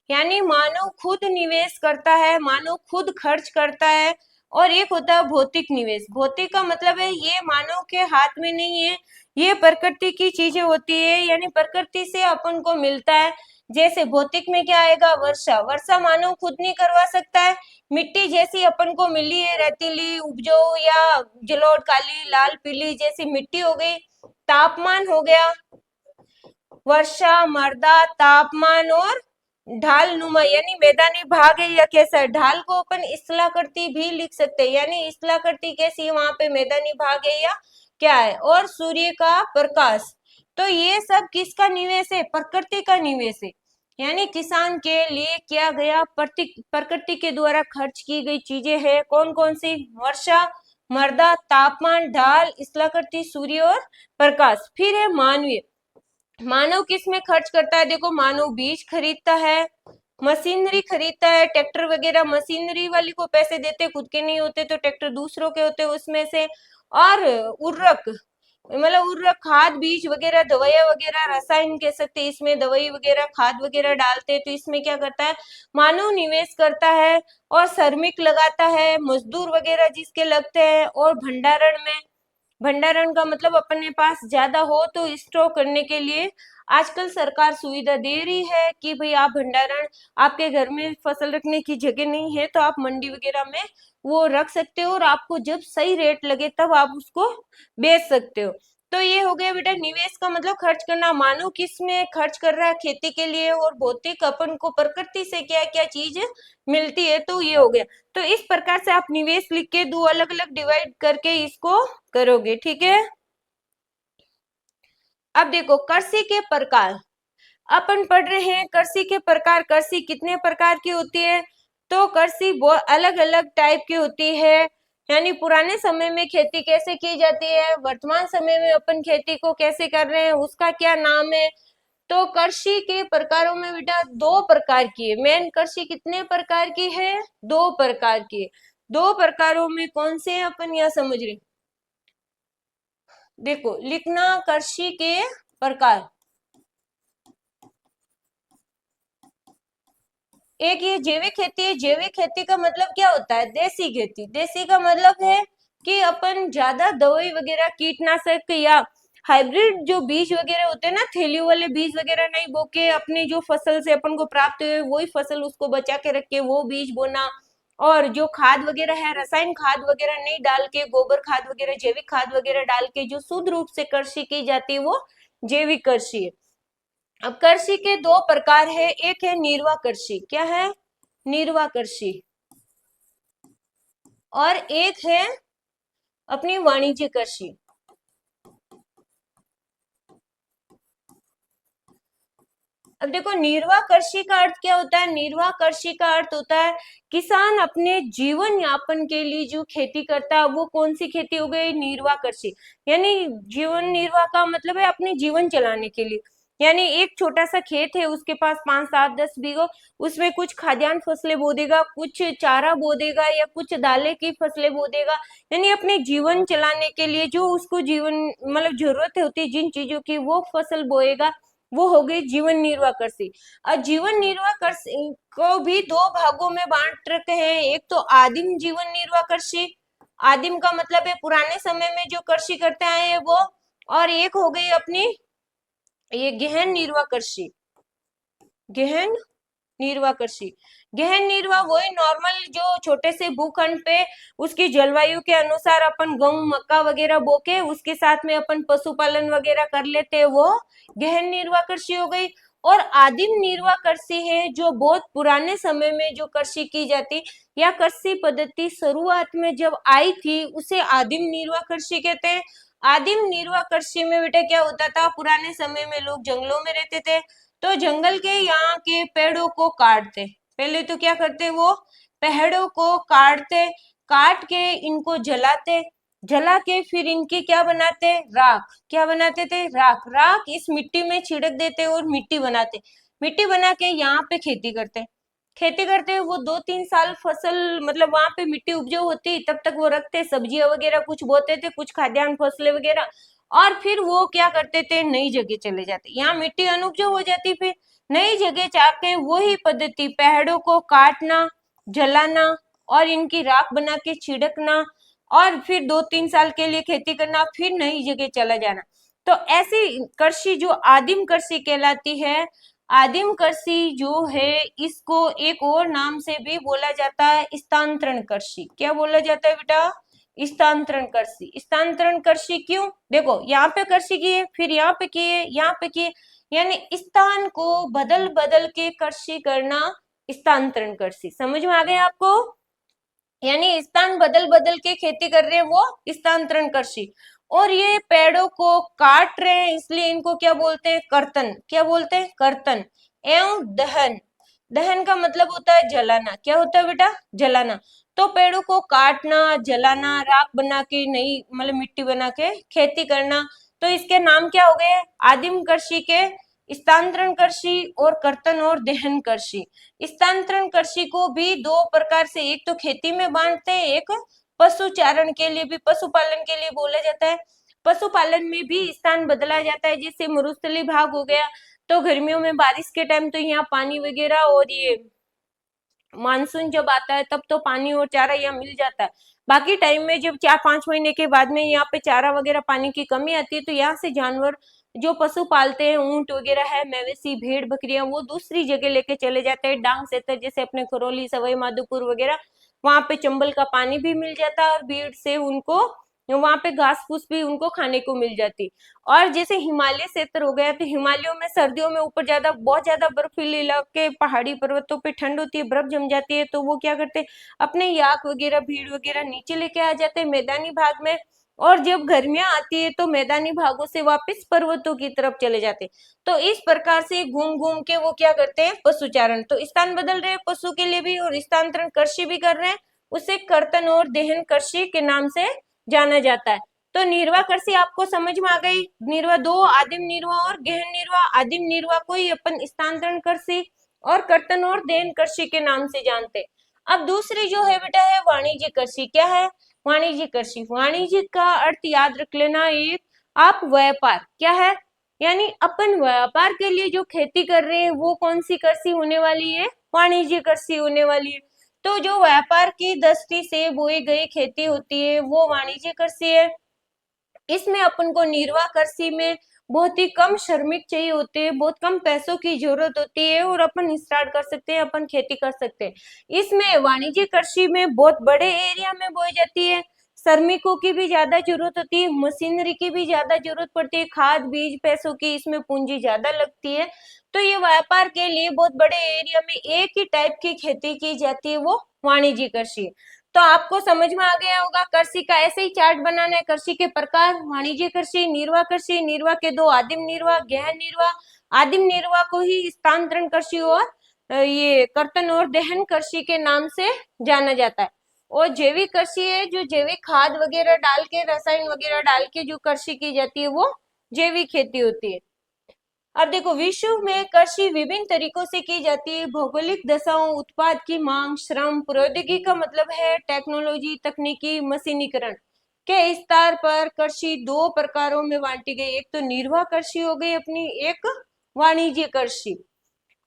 A: यानी मानव खुद निवेश करता है, मानव खुद खर्च करता है। और एक होता है भौतिक निवेश। भौतिक का मतलब है ये मानव के हाथ में नहीं है, ये प्रकृति की चीजें होती है, यानी प्रकृति से अपन को मिलता है। जैसे भौतिक में क्या आएगा, वर्षा। वर्षा मानव खुद नहीं करवा सकता है। मिट्टी जैसी अपन को मिली है, रेतीली, उपजाऊ या जलोढ़, काली, लाल, पीली जैसी मिट्टी हो गई। तापमान हो गया, वर्षा, मृदा, तापमान और ढाल नुमा यानी मैदानी भाग है या कैसा है। ढाल को अपन स्थलाकृति भी लिख सकते हैं, यानी स्थलाकृति कैसी है, वहां पे मैदानी भाग है या क्या है। और सूर्य का प्रकाश, तो ये सब किसका निवेश है, प्रकृति का निवेश है। यानी किसान के लिए किया गया प्रकृति के द्वारा खर्च की गई चीजें हैं। कौन कौन सी, वर्षा, मृदा, तापमान, ढाल, स्थलाकृति, सूर्य और प्रकाश। फिर है मानवीय। मानव किस में खर्च करता है, देखो मानव बीज खरीदता है, मशीनरी खरीदता है, ट्रैक्टर वगैरह मशीनरी वाली को पैसे देते, खुद के नहीं होते तो ट्रैक्टर दूसरों के होते उसमें से। और उर्वरक, मतलब उर्वरक, खाद, बीज वगैरह, दवाइयां वगैरह, रसायन कह सकते हैं, इसमें दवाई वगैरह, खाद वगैरह डालते हैं, तो इसमें क्या करता है, मानव निवेश करता है। और श्रमिक लगाता है, मजदूर वगैरह जिसके लगते हैं। और भंडारण में, भंडारण का मतलब अपने पास ज्यादा हो तो स्टोर करने के लिए आजकल सरकार सुविधा दे रही है कि भाई आप भंडारण, आपके घर में फसल रखने की जगह नहीं है तो आप मंडी वगैरह में वो रख सकते हो, और आपको जब सही रेट लगे तब आप उसको बेच सकते हो। तो ये हो गया बेटा निवेश का मतलब खर्च करना। मानव किस में खर्च कर रहा है, खेती के लिए। और भौतिक, अपन को प्रकृति से क्या क्या चीज मिलती है, तो ये हो गया। तो इस प्रकार से आप निवेश लिख के दो अलग अलग डिवाइड करके इसको करोगे, ठीक है। अब देखो कृषि के प्रकार, अपन पढ़ रहे हैं कृषि के प्रकार। कृषि कितने प्रकार की होती है, तो कृषि बहुत अलग अलग टाइप की होती है। यानी पुराने समय में खेती कैसे की जाती है, वर्तमान समय में अपन खेती को कैसे कर रहे हैं, उसका क्या नाम है। तो कृषि के प्रकारों में बेटा दो प्रकार की है। मेन कृषि कितने प्रकार की है, दो प्रकार की है। दो प्रकारों में कौन से हैं अपन यह समझ रहे। देखो लिखना कृषि के प्रकार। एक ये जैविक खेती है। जैविक खेती का मतलब क्या होता है, देसी खेती। देसी का मतलब है कि अपन ज्यादा दवाई वगैरह, कीटनाशक या हाइब्रिड जो बीज वगैरह होते हैं ना, थैलियों वाले बीज वगैरह नहीं बो के, अपने जो फसल से अपन को प्राप्त हुए वही फसल उसको बचा के रख के वो बीज बोना। और जो खाद वगैरह है, रसायन खाद वगैरह नहीं डाल के, गोबर खाद वगैरह, जैविक खाद वगैरह डाल के जो शुद्ध रूप से कृषि की जाती है वो जैविक कृषि है। अब कृषि के दो प्रकार है, एक है निर्वाह कृषि। क्या है, निर्वाह कृषि। और एक है अपनी वाणिज्य कृषि। अब देखो निर्वाह कृषि का अर्थ क्या होता है। निर्वाह कृषि का अर्थ होता है किसान अपने जीवन यापन के लिए जो खेती करता है वो कौन सी खेती हो गई, निर्वाह कृषि। यानी जीवन निर्वाह का मतलब है अपने जीवन चलाने के लिए। यानी एक छोटा सा खेत है, उसके पास 5, 7, 10 बीघा, उसमें कुछ खाद्यान्न फसलें बो देगा, कुछ चारा बो देगा या कुछ दालें की फसलें बो देगा। यानी अपने जीवन चलाने के लिए जो उसको जीवन मतलब जरूरत होती है जिन चीजों की, वो फसल बोएगा, वो हो गई जीवन निर्वाह कृषि। और जीवन निर्वाह कृषि को भी दो भागों में बांट रखे हैं। एक तो आदिम जीवन निर्वाह कृषि, आदिम का मतलब है पुराने समय में जो कृषि करते आए हैं वो। और एक हो गई अपनी ये गहन निर्वाह कृषि। गहन निर्वाह कृषि, गहन निर्वाह वही नॉर्मल जो छोटे से भूखंड पे उसकी जलवायु के अनुसार अपन गेहूं मक्का वगैरह बोके उसके साथ में अपन पशुपालन वगैरह कर लेते हैं, वो गहन निर्वाह कृषि हो गई। और आदिम निर्वाह कृषि है जो बहुत पुराने समय में जो कृषि की जाती या कृषि पद्धति शुरुआत में जब आई थी उसे आदिम निर्वाह कृषि कहते हैं। आदिम निर्वाह कृषि में बेटा क्या होता था, पुराने समय में लोग जंगलों में रहते थे, तो जंगल के यहाँ के पेड़ों को काटते। पहले तो क्या करते, वो पेड़ों को काटते, काट के इनको जलाते, जला के फिर इनकी क्या बनाते, राख। क्या बनाते थे, राख। राख इस मिट्टी में छिड़क देते और मिट्टी बनाते। मिट्टी बना के यहाँ पे खेती करते। खेती करते वो 2, 3 साल फसल मतलब वहां पे मिट्टी उपजाऊ होती तब तक वो रखते, सब्जियां वगैरह कुछ बोते थे, कुछ खाद्यान्न फसलें वगैरह। और फिर वो क्या करते थे, नई जगह चले जाते, यहाँ मिट्टी अनुपजाऊ हो जाती, फिर नई जगह जाके वही पद्धति पेड़ों को काटना, जलाना और इनकी राख बना के छिड़कना, और फिर 2, 3 साल के लिए खेती करना, फिर नई जगह चला जाना। तो ऐसी कृषि जो आदिम कृषि कहलाती है, आदिम कृषि जो है इसको एक और नाम से भी बोला जाता है स्थानांतरण कृषि। क्या बोला जाता है बेटा? स्थानांतरण कृषि। स्थानांतरण कृषि क्यों? देखो यहाँ पे कृषि किए, फिर यहाँ पे किए, यहाँ पे किए, यानी स्थान को बदल बदल के कृषि करना स्थानांतरण कृषि। समझ में आ गया आपको? यानी स्थान बदल बदल के खेती कर रहे हैं वो स्थानांतरण कृषि। और ये पेड़ों को काट रहे हैं इसलिए इनको क्या बोलते हैं? कर्तन। क्या बोलते हैं? कर्तन एवं दहन। दहन का मतलब होता है जलाना। क्या होता है बेटा? जलाना। तो पेड़ों को काटना, जलाना, राख बना के नई मतलब मिट्टी बना के खेती करना, तो इसके नाम क्या हो गए? आदिम कृषि के स्थानांतरण कृषि और कर्तन और दहन कृषि। स्थानांतरण कृषि को भी दो प्रकार से, एक तो खेती में बांटते हैं, एक पशुचारण के लिए भी, पशुपालन के लिए बोला जाता है। पशुपालन में भी स्थान बदला जाता है, जैसे मरुस्थलीय भाग हो गया, तो गर्मियों में बारिश के टाइम तो यहाँ पानी वगैरह, और ये मानसून जब आता है तब तो पानी और चारा यहाँ मिल जाता है। बाकी टाइम में जब 4-5 महीने के बाद में यहाँ पे चारा वगैरह पानी की कमी आती है, तो यहाँ से जानवर जो पशु पालते हैं, ऊंट वगैरह है, मवेशी, भेड़, बकरियां, वो दूसरी जगह लेके चले जाते हैं। डांग क्षेत्र जैसे अपने खरौली, सवाई माधोपुर वगैरह, वहां पे चंबल का पानी भी मिल जाता है और भीड़ से उनको वहां पे घास फूस भी उनको खाने को मिल जाती। और जैसे हिमालय क्षेत्र हो गया, तो हिमालयों में सर्दियों में ऊपर ज्यादा बहुत ज्यादा बर्फीले इलाके, पहाड़ी पर्वतों पे ठंड होती है, बर्फ जम जाती है, तो वो क्या करते हैं? अपने याक वगैरह, भीड़ वगैरह नीचे लेके आ जाते हैं मैदानी भाग में। और जब गर्मियां आती है तो मैदानी भागों से वापस पर्वतों की तरफ चले जाते हैं। तो इस प्रकार से घूम घूम के वो क्या करते हैं? पशुचारण। तो स्थान बदल रहे हैं पशु के लिए भी, और स्थानांतरण कृषि भी कर रहे हैं, उसे कर्तन और दहन कृषि के नाम से जाना जाता है। तो निर्वाह कृषि आपको समझ में आ गई। निर्वाह दो, आदिम निर्वाह और गहन निर्वाह। आदिम निर्वाह को ही अपन स्थानांतरण कृषि और कर्तन और दहन कृषि के नाम से जानते हैं। अब दूसरी जो है बेटा है वाणिज्य कृषि। क्या है? वाणिज्य कृषि। वाणिज्य का अर्थ याद रख लेना, एक आप व्यापार। क्या है? यानी अपन व्यापार के लिए जो खेती कर रहे हैं वो कौन सी कृषि होने वाली है? वाणिज्य कृषि होने वाली है। तो जो व्यापार की दृष्टि से बोई गई खेती होती है वो वाणिज्य कृषि है। इसमें अपन को निर्वाह कृषि में बहुत ही कम श्रमिक चाहिए होते हैं, बहुत कम पैसों की जरूरत होती है, और अपन स्टार्ट कर सकते हैं, अपन खेती कर सकते हैं। इसमें वाणिज्य कृषि में बहुत बड़े एरिया में बोई जाती है, श्रमिकों की भी ज्यादा जरूरत होती है, मशीनरी की भी ज्यादा जरूरत पड़ती है, खाद बीज पैसों की इसमें पूंजी ज्यादा लगती है। तो ये व्यापार के लिए बहुत बड़े एरिया में एक ही टाइप की खेती की जाती है, वो वाणिज्य कृषि। तो आपको समझ में आ गया होगा। कृषि का ऐसे ही चार्ट बनाना है। कृषि के प्रकार: वाणिज्य कृषि, निर्वाह कृषि, निर्वाह के दो, आदिम निर्वाह, गहन निर्वाह। आदिम निर्वाह को ही स्थानांतरण कृषि और ये कर्तन और दहन कृषि के नाम से जाना जाता है। और जैविक कृषि है, जो जैविक खाद वगैरह डाल के, रसायन वगैरह डाल के जो कृषि की जाती है वो जैविक खेती होती है। अब देखो, विश्व में कृषि विभिन्न तरीकों से की जाती है। भौगोलिक दशाओं, उत्पाद की मांग, श्रम, प्रौद्योगिकी का मतलब है टेक्नोलॉजी, तकनीकी, मशीनीकरण के स्तर पर कृषि दो प्रकारों में बांटी गई। एक तो निर्वाह कृषि हो गई अपनी, एक वाणिज्य कृषि।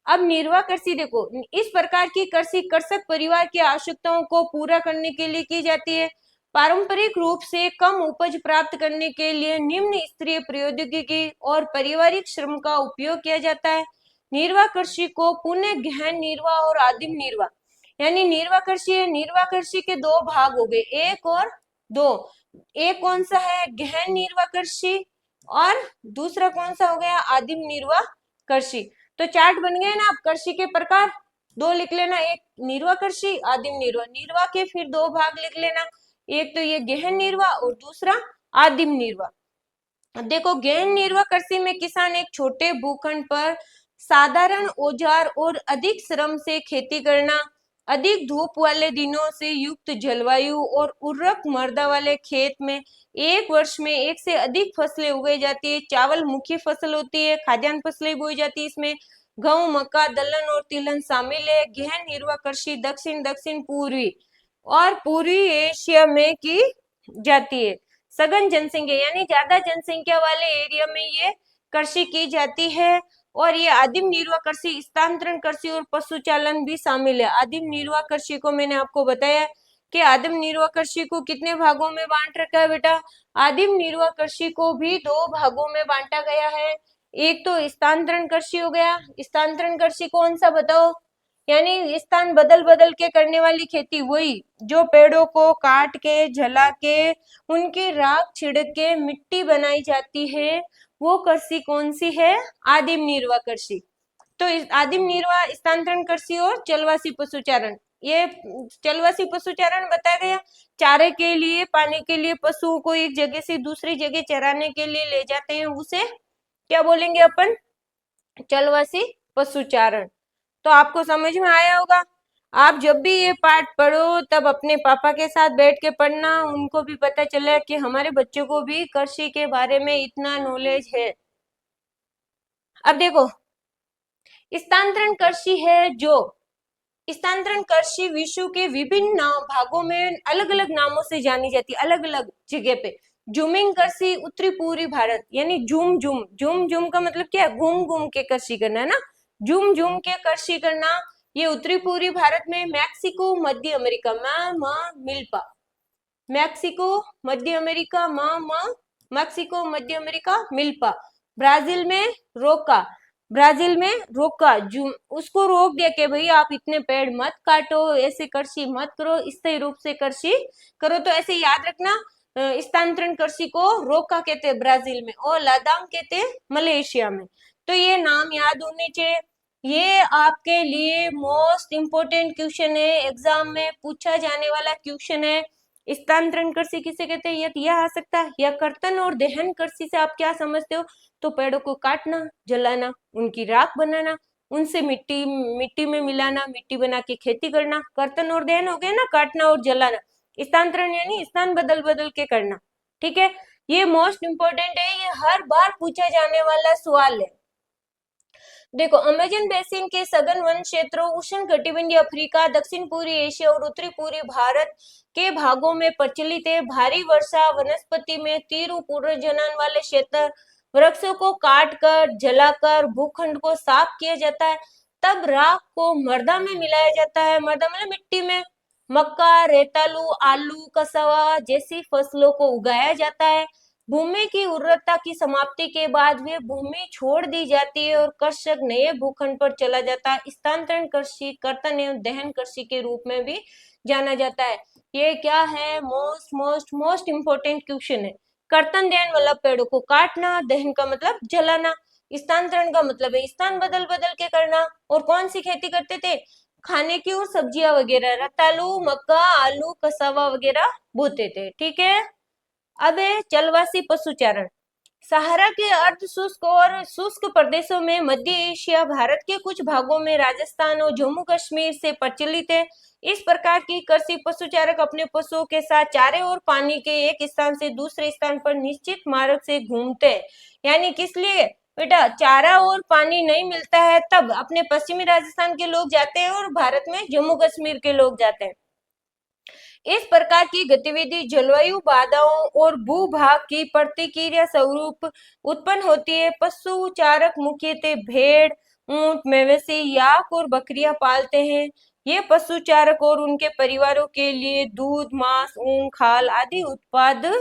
A: अब निर्वाह कृषि देखो, इस प्रकार की कृषि कृषक परिवार की आवश्यकताओं को पूरा करने के लिए की जाती है। पारंपरिक रूप से कम उपज प्राप्त करने के लिए निम्न स्तरीय प्रौद्योगिकी और पारिवारिक श्रम का उपयोग किया जाता है। निर्वाह कृषि को पुनः गहन निर्वाह और आदिम निर्वाह, यानी निर्वाह कृषि है, निर्वाह कृषि के दो भाग हो गए, एक और दो। एक कौन सा है? गहन निर्वाह कृषि, और दूसरा कौन सा हो गया? आदिम निर्वाह कृषि। तो चार्ट बन गए ना। आप कृषि के प्रकार दो लिख लेना, एक निर्वाह कृषि, आदिम निर्वाह। निर्वाह के फिर दो भाग लिख लेना, एक तो ये गहन निर्वाह और दूसरा आदिम निर्वाह। देखो, गहन निर्वाह कृषि में किसान एक छोटे भूखंड पर साधारण औजार और अधिक श्रम से खेती करना, अधिक धूप वाले दिनों से युक्त जलवायु और उर्वरक मृदा वाले खेत में एक वर्ष में एक से अधिक फसलें उगाई जाती है। चावल मुख्य फसल होती है, खाद्यान्न फसलें बोई जाती है, इसमें गेहूं, मक्का, दलहन और तिलहन शामिल है। गहन निर्वाह कृषि दक्षिण, दक्षिण पूर्वी और पूर्वी एशिया में की जाती है। सघन जनसंख्या यानी ज्यादा जनसंख्या वाले एरिया में ये कृषि की जाती है। और ये आदिम निर्वाह कृषि, स्थानांतरण कृषि और पशुचालन भी शामिल है। आदिम निर्वाह कृषि को मैंने आपको बताया कि आदिम निर्वाह कृषि को कितने भागों में बांट रखा है बेटा? आदिम निर्वाह कृषि को भी दो भागों में बांटा गया है। एक तो स्थानांतरण कृषि हो गया। स्थानांतरण कृषि कौन सा बताओ? यानी स्थान बदल बदल के करने वाली खेती, वही जो पेड़ों को काट के जला के उनकी राख छिड़क के मिट्टी बनाई जाती है, वो कृषि कौन सी है? आदिम निर्वाह कृषि। तो आदिम निर्वाह, स्थानांतरण कृषि और जलवासी पशुचारण। ये जलवासी पशुचारण बताया गया, चारे के लिए, पानी के लिए पशुओं को एक जगह से दूसरी जगह चराने के लिए ले जाते हैं, उसे क्या बोलेंगे अपन? जलवासी पशुचारण। तो आपको समझ में आया होगा। आप जब भी ये पाठ पढ़ो तब अपने पापा के साथ बैठ के पढ़ना, उनको भी पता चले कि हमारे बच्चों को भी कृषि के बारे में इतना नॉलेज है। अब देखो, स्थानांतरण कृषि है जो, स्थानांतरण कृषि विश्व के विभिन्न भागों में अलग अलग नामों से जानी जाती है, अलग अलग जगह पे। जूमिंग कृषि उत्तरी पूर्वी भारत, यानी झूम झूम, झूम झूम का मतलब क्या है? घूम घूम के कृषि करना है ना, झूम झूम के कृषि करना। ये उत्तरी पूर्वी भारत में मैक्सिको, मध्य अमेरिका में मिल्पा, मैक्सिको, मध्य अमेरिका मैक्सिको, मध्य अमेरिका मिल्पा। ब्राजील में रोका, ब्राजील में रोका, उसको रोक दिया कि भाई आप इतने पेड़ मत काटो, ऐसे कृषि मत करो, स्थायी रूप से कृषि करो। तो ऐसे याद रखना, स्थानांतरण कृषि को रोका कहते हैं ब्राजील में, और लादांग कहते हैं मलेशिया में। तो ये नाम याद होने चाहिए। ये आपके लिए मोस्ट इम्पोर्टेंट क्वेश्चन है, एग्जाम में पूछा जाने वाला क्वेश्चन है। स्थानांतरण कृषि किसे कहते हैं? यह आ सकता है। या कर्तन और दहन कृषि से आप क्या समझते हो? तो पेड़ों को काटना, जलाना, उनकी राख बनाना, उनसे मिट्टी मिट्टी में मिलाना, मिट्टी बना के खेती करना, कर्तन और दहन हो गया ना, काटना और जलाना। स्थानांतरण यानी स्थान बदल बदल के करना। ठीक है, ये मोस्ट इंपोर्टेंट है, ये हर बार पूछा जाने वाला सवाल है। देखो, अमेजन बेसिन के सघन वन क्षेत्रों, उष्ण कटिबंधीय अफ्रीका, दक्षिण पूर्वी एशिया और उत्तरी पूर्वी भारत के भागों में प्रचलित है। भारी वर्षा वनस्पति में तीव्र पुनर्जनन वाले क्षेत्र, वृक्षों को काटकर जलाकर भूखंड को साफ किया जाता है, तब राख को मृदा में मिलाया जाता है। मृदा मतलब मिट्टी में मक्का, रेतालू, आलू, कसावा जैसी फसलों को उगाया जाता है। भूमि की उर्वरता की समाप्ति के बाद वे भूमि छोड़ दी जाती है और कृषक नए भूखंड पर चला जाता है। स्थानांतरण कृषि कर्तन एवं दहन कृषि के रूप में भी जाना जाता है। ये क्या है? Most most most important question है। कर्तन दहन मतलब पेड़ों को काटना, दहन का मतलब जलाना, स्थानांतरण का मतलब है स्थान बदल बदल के करना। और कौन सी खेती करते थे? खाने की और सब्जियां वगैरह, रतालू, मक्का, आलू, कसावा वगैरह बोते थे। ठीक है, अब है जलवासी पशुचारण। सहारा के अर्ध शुष्क और शुष्क प्रदेशों में, मध्य एशिया, भारत के कुछ भागों में, राजस्थान और जम्मू कश्मीर से प्रचलित है। इस प्रकार की कृषि पशुचारक अपने पशुओं के साथ चारे और पानी के एक स्थान से दूसरे स्थान पर निश्चित मार्ग से घूमते हैं। यानी किस लिए बेटा? चारा और पानी नहीं मिलता है तब अपने पश्चिमी राजस्थान के लोग जाते हैं और भारत में जम्मू कश्मीर के लोग जाते हैं। इस प्रकार की गतिविधि जलवायु बाधाओं और भूभाग की प्रतिक्रिया स्वरूप उत्पन्न होती है। पशु चारक मुख्यतः भेड़, ऊंट, मवेशी, याक और बकरियां पालते हैं। ये पशु चारक और उनके परिवारों के लिए दूध, मांस, ऊन, खाल आदि उत्पाद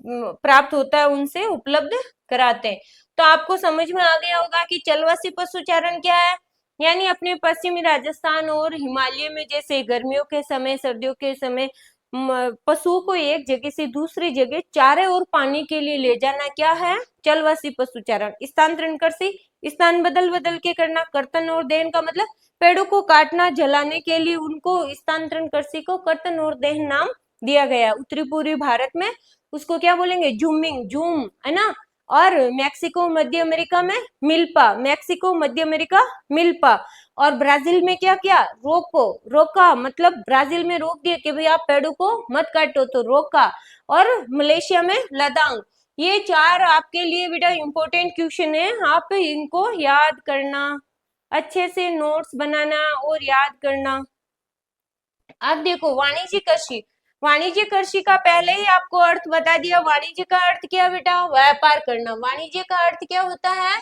A: प्राप्त होता है, उनसे उपलब्ध कराते हैं। तो आपको समझ में आ गया होगा कि जलवासी पशुचारण क्या है। यानी अपने पश्चिमी राजस्थान और हिमालय में जैसे गर्मियों के समय, सर्दियों के समय पशुओं को एक जगह से दूसरी जगह चारे और पानी के लिए ले जाना क्या है? जलवासी पशुचारण। स्थानांतरण कृषि स्थान बदल बदल के करना। कर्तन और दहन का मतलब पेड़ों को काटना, जलाने के लिए उनको स्थानांतरण कृषि को कर्तन और दहन नाम दिया गया। उत्तरी पूर्वी भारत में उसको क्या बोलेंगे? जूमिंग, जूम, है ना। और मैक्सिको, मध्य अमेरिका में मिल्पा, मैक्सिको, मध्य अमेरिका मिल्पा। और ब्राजील में क्या किया? रोको, रोका मतलब ब्राजील में रोक दिया कि भाई आप पेड़ों को मत काटो, तो रोका। और मलेशिया में लदांग। ये चार आपके लिए बेटा इंपॉर्टेंट क्वेश्चन है, आप इनको याद करना, अच्छे से नोट्स बनाना और याद करना। अब देखो, वाणिज्य कृषि। वाणिज्य कृषि का पहले ही आपको अर्थ बता दिया। वाणिज्य का अर्थ क्या बेटा? व्यापार करना। वाणिज्य का अर्थ क्या होता है?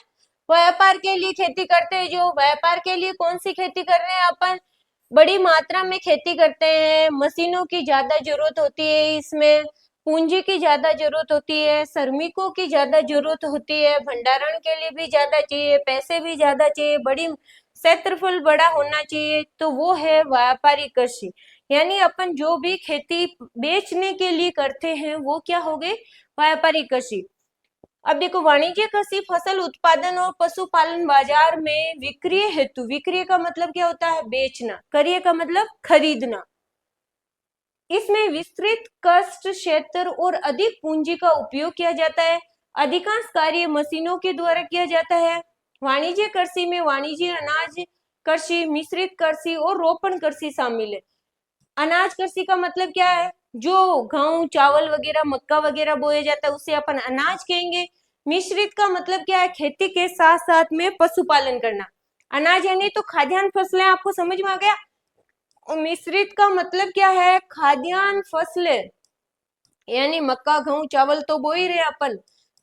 A: व्यापार के लिए खेती करते हैं। जो व्यापार के लिए कौन सी खेती कर रहे हैं अपन? बड़ी मात्रा में खेती करते हैं, मशीनों की ज्यादा जरूरत होती है इसमें, पूंजी की ज्यादा जरूरत होती है, श्रमिकों की ज्यादा जरूरत होती है, भंडारण के लिए भी ज्यादा चाहिए, पैसे भी ज्यादा चाहिए, बड़ी क्षेत्रफल बड़ा होना चाहिए, तो वो है व्यापारिक कृषि। यानी अपन जो भी खेती बेचने के लिए करते हैं वो क्या हो गई, व्यापारिक कृषि। अब देखो, वाणिज्य कृषि फसल उत्पादन और पशुपालन बाजार में विक्रय हेतु, विक्रय का मतलब क्या होता है, बेचना, क्रय का मतलब खरीदना, इसमें विस्तृत कष्ट क्षेत्र और अधिक पूंजी का उपयोग किया जाता है। अधिकांश कार्य मशीनों के द्वारा किया जाता है। वाणिज्य कृषि में वाणिज्य अनाज कृषि, मिश्रित कृषि और रोपण कृषि शामिल है। अनाज कृषि का मतलब क्या है, जो गेहूं चावल वगैरह मक्का वगैरह बोया जाता है उसे अपन अनाज कहेंगे। मिश्रित का मतलब क्या है, खेती के साथ साथ में पशुपालन करना। अनाज यानी तो खाद्यान्न फसलें, आपको समझ में आ गया। और मिश्रित का मतलब क्या है, खाद्यान्न फसलें, यानी मक्का गेहूं चावल तो बो ही रहे अपन,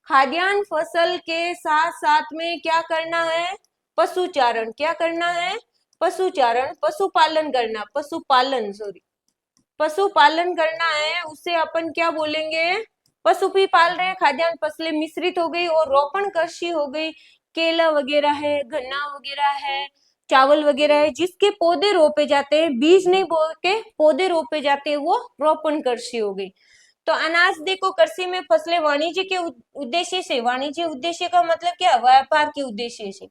A: खाद्यान्न फसल के साथ साथ में क्या करना है, पशुचारण। क्या करना है, पशुचारण, पशुपालन करना, पशुपालन सॉरी, पशुपालन करना है, उसे अपन क्या बोलेंगे, पशु भी पाल रहे हैं, खाद्यान्न फसलें मिश्रित हो गई। और रोपण कृषि हो गई, केला वगैरह है, गन्ना वगैरह है, चावल वगैरह है, जिसके पौधे रोपे जाते हैं, बीज नहीं बो के पौधे रोपे जाते हैं, वो रोपण कृषि हो गई। तो अनाज देखो, कृषि में फसलें वाणिज्य के उद्देश्य से, वाणिज्य उद्देश्य का मतलब क्या, व्यापार के उद्देश्य से,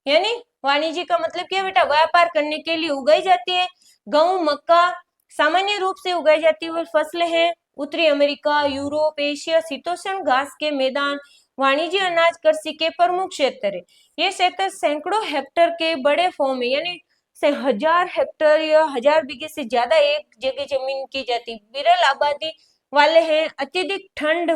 A: यानी वाणिज्य का मतलब क्या बेटा, व्यापार करने के लिए उगाई जाती है। गेहूं मक्का सामान्य रूप से उगाई जाती हुई फसलें हैं। उत्तरी अमेरिका, यूरोप, एशिया, शीतोष्ण घास के मैदान वाणिज्य अनाज कृषि के प्रमुख क्षेत्र है। ये क्षेत्र सैकड़ों हेक्टेयर के बड़े फॉर्म है, यानी से 1000 हेक्टेयर या 1000 बीघे से ज्यादा एक जगह जमीन की जाती, विरल आबादी वाले हैं। अत्यधिक ठंड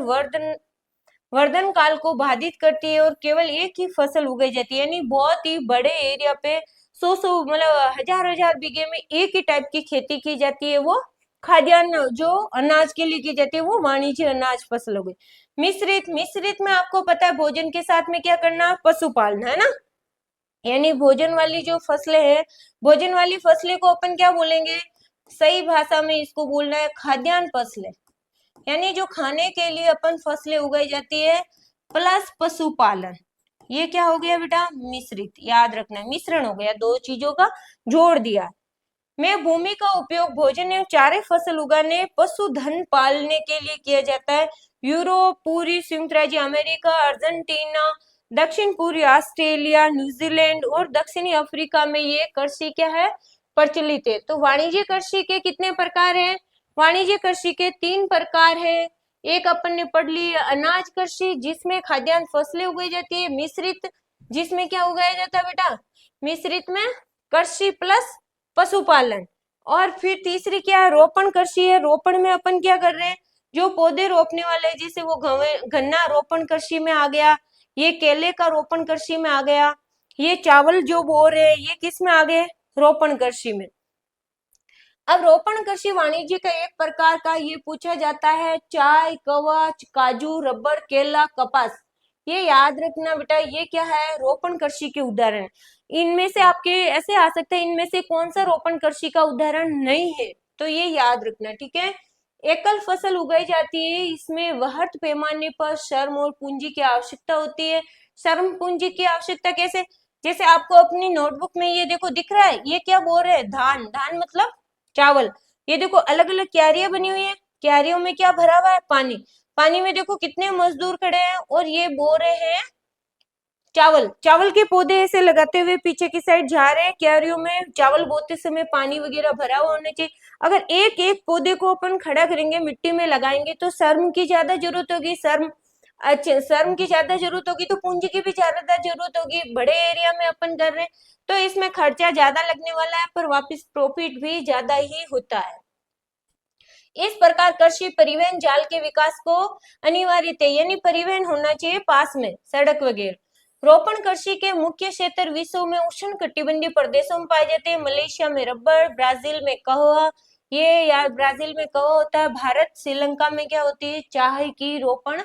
A: वर्धन काल को बाधित करती है और केवल एक ही फसल उगाई जाती है, यानी बहुत ही बड़े एरिया पे 100 मतलब 1000 बीघे में एक ही टाइप की खेती की जाती है। वो खाद्यान्न जो अनाज के लिए की जाती है वो वाणिज्य अनाज फसल हो गई। मिश्रित, मिश्रित में आपको पता है भोजन के साथ में क्या करना, पशुपालन, है ना। यानी भोजन वाली जो फसलें हैं, भोजन वाली फसलें को अपन क्या बोलेंगे, सही भाषा में इसको बोलना है खाद्यान्न फसलें, यानी जो खाने के लिए अपन फसलें उगाई जाती है प्लस पशुपालन। ये क्या हो गया बेटा, मिश्रित, याद रखना मिश्रण हो गया, दो चीजों का जोड़ दिया। में भूमि का उपयोग भोजन एवं चारे फसल उगाने, पशुधन पालने के लिए किया जाता है। यूरोप, पूर्वी संयुक्त राज्य अमेरिका, अर्जेंटीना, दक्षिण पूर्वी ऑस्ट्रेलिया, न्यूजीलैंड और दक्षिणी अफ्रीका में ये कृषि क्या है, प्रचलित है। तो वाणिज्य कृषि के कितने प्रकार हैं, वाणिज्य कृषि के 3 प्रकार है। एक अपन ने पढ़ ली अनाज कृषि, जिसमें खाद्यान्न फसलें उगाई जाती है। मिश्रित, जिसमें क्या उगाया जाता है बेटा, मिश्रित में कृषि प्लस पशुपालन। और फिर तीसरी क्या है, रोपण कृषि है। रोपण में अपन क्या कर रहे हैं, जो पौधे रोपने वाले हैं, जैसे वो गन्ना रोपण कृषि में आ गया, ये केले का रोपण कृषि में आ गया, ये चावल जो बो रहे हैं ये किस में आ गए, रोपण कृषि में। अब रोपण कृषि वाणिज्य का एक प्रकार का ये पूछा जाता है, चाय, कवच, काजू, रबर, केला, कपास। ये याद रखना बेटा, ये क्या है, रोपण कृषि के उदाहरण। इनमें से आपके ऐसे आ सकते हैं, इनमें से कौन सा रोपण कृषि का उदाहरण नहीं है, तो ये याद रखना, ठीक है। एकल फसल उगाई जाती है, इसमें वृहत पैमाने पर श्रम और पूंजी की आवश्यकता होती है। श्रम पूंजी की आवश्यकता कैसे, जैसे आपको अपनी नोटबुक में ये देखो दिख रहा है, ये क्या बोल रहे हैं, धान, धान मतलब चावल। ये देखो अलग अलग क्यारियां बनी हुई है, क्यारियों में क्या भरा हुआ है, पानी। पानी में देखो कितने मजदूर खड़े हैं और ये बो रहे हैं चावल। चावल के पौधे ऐसे लगाते हुए पीछे की साइड जा रहे हैं, क्यारियों में चावल बोते समय पानी वगैरह भरा हुआ होना चाहिए। अगर एक एक पौधे को अपन खड़ा करेंगे, मिट्टी में लगाएंगे, तो श्रम की ज्यादा जरूरत होगी, श्रम, अच्छा श्रम की ज्यादा जरूरत होगी तो पूंजी की भी ज्यादा जरूरत होगी। बड़े एरिया में अपन कर रहे हैं तो इसमें खर्चा ज्यादा लगने वाला है, पर वापस प्रॉफिट भी ज्यादा ही होता है। इस प्रकार कृषि परिवहन जाल के विकास को अनिवार्य है, यानी परिवहन होना चाहिए पास में, सड़क वगैरह। रोपण कृषि के मुख्य क्षेत्र विश्व में उष्ण कटिबंधीय प्रदेशों में पाए जाते हैं। मलेशिया में रबर, ब्राजील में कहवा, ये यार ब्राजील में कहवा होता है। भारत श्रीलंका में क्या होती है, चाय की रोपण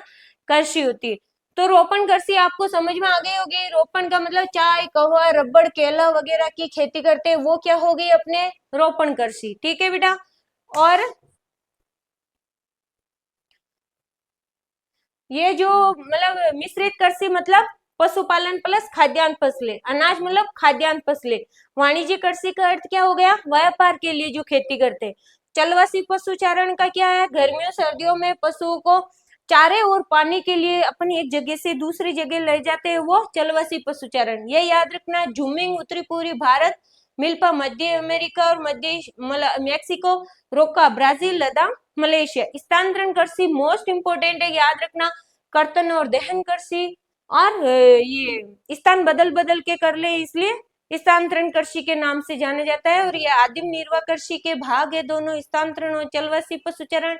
A: कृषि होती है। तो रोपण कृषि आपको समझ में आ गई होगी, रोपण का मतलब चाय, कहवा, रबर, केला वगैरह की खेती करते हैं, वो क्या हो गई अपने रोपण कृषि, ठीक है बेटा। और ये जो मतलब मिश्रित कृषि मतलब पशुपालन प्लस खाद्यान्न फसलें, अनाज मतलब खाद्यान्न फसलें। वाणिज्य कृषि का अर्थ क्या हो गया, व्यापार के लिए जो खेती करते हैं। चलवासी पशुचारण का क्या है, गर्मियों सर्दियों में पशुओं को चारे और पानी के लिए अपनी एक जगह से दूसरी जगह ले जाते हैं, वो चलवासी पशुचारण। ये याद रखना, झूमिंग उत्तरी पूर्वी भारत, मिल्पा मध्य अमेरिका और मध्य मेक्सिको, रोका ब्राजील, लद्दाख मलेशिया। स्थानांतरण कृषि मोस्ट इंपोर्टेंट है, याद रखना, कर्तन और दहन कृषि। और ये स्थान बदल बदल के कर ले, इसलिए स्थानांतरण कृषि के नाम से जाना जाता है। और ये आदिम निर्वाह कृषि के भाग है दोनों, स्थानांतरण और चलवासी पशुचारण।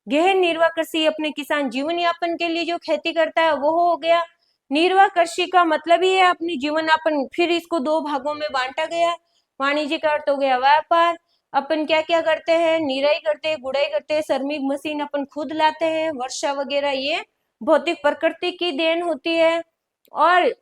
A: गहन निर्वाह कृषि अपने किसान जीवन यापन के लिए जो खेती करता है वो हो गया। निर्वाह कृषि का मतलब ही है अपनी जीवन यापन। फिर इसको दो भागों में बांटा गया है। वाणिज्य का अर्थ हो गया व्यापार, अपन क्या क्या करते हैं, निराई करते हैं, गुड़ाई करते हैं, श्रमिक मशीन अपन खुद लाते हैं, वर्षा वगैरह ये भौतिक प्रकृति की देन होती है। और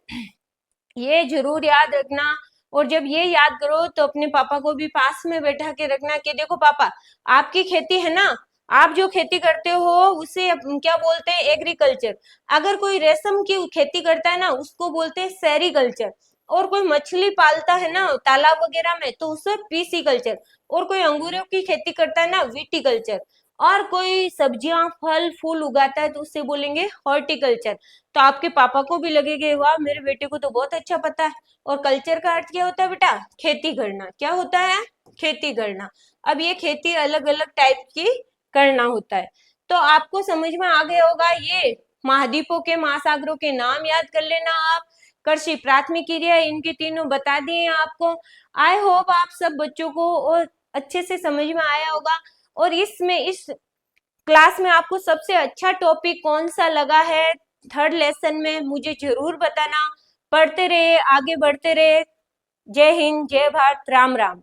A: ये जरूर याद रखना। और जब ये याद करो तो अपने पापा को भी पास में बैठा के रखना कि देखो पापा, आपकी खेती है ना, आप जो खेती करते हो उसे क्या बोलते हैं, एग्रीकल्चर। अगर कोई रेशम की खेती करता है ना, उसको बोलते हैं सेरीकल्चर। और कोई मछली पालता है ना तालाब वगैरह में, तो उसे पीसीकल्चर। और कोई अंगूरों की खेती करता है ना, विटीकल्चर। और कोई सब्जियां फल फूल उगाता है तो उससे बोलेंगे हॉर्टिकल्चर। तो आपके पापा को भी लगेगा वाह, मेरे बेटे को तो बहुत अच्छा पता है। और कल्चर का अर्थ क्या होता है बेटा, खेती करना। क्या होता है, खेती करना। अब ये खेती अलग अलग टाइप की करना होता है। तो आपको समझ में आ गया होगा, ये महाद्वीपों के महासागरों के नाम याद कर लेना आप। कृषि प्राथमिक क्रिया इनके तीनों बता दिए आपको। आई होप आप सब बच्चों को और अच्छे से समझ में आया होगा। और इसमें इस क्लास में आपको सबसे अच्छा टॉपिक कौन सा लगा है थर्ड लेसन में, मुझे जरूर बताना। पढ़ते रहे, आगे बढ़ते रहे। जय हिंद, जय भारत, राम राम।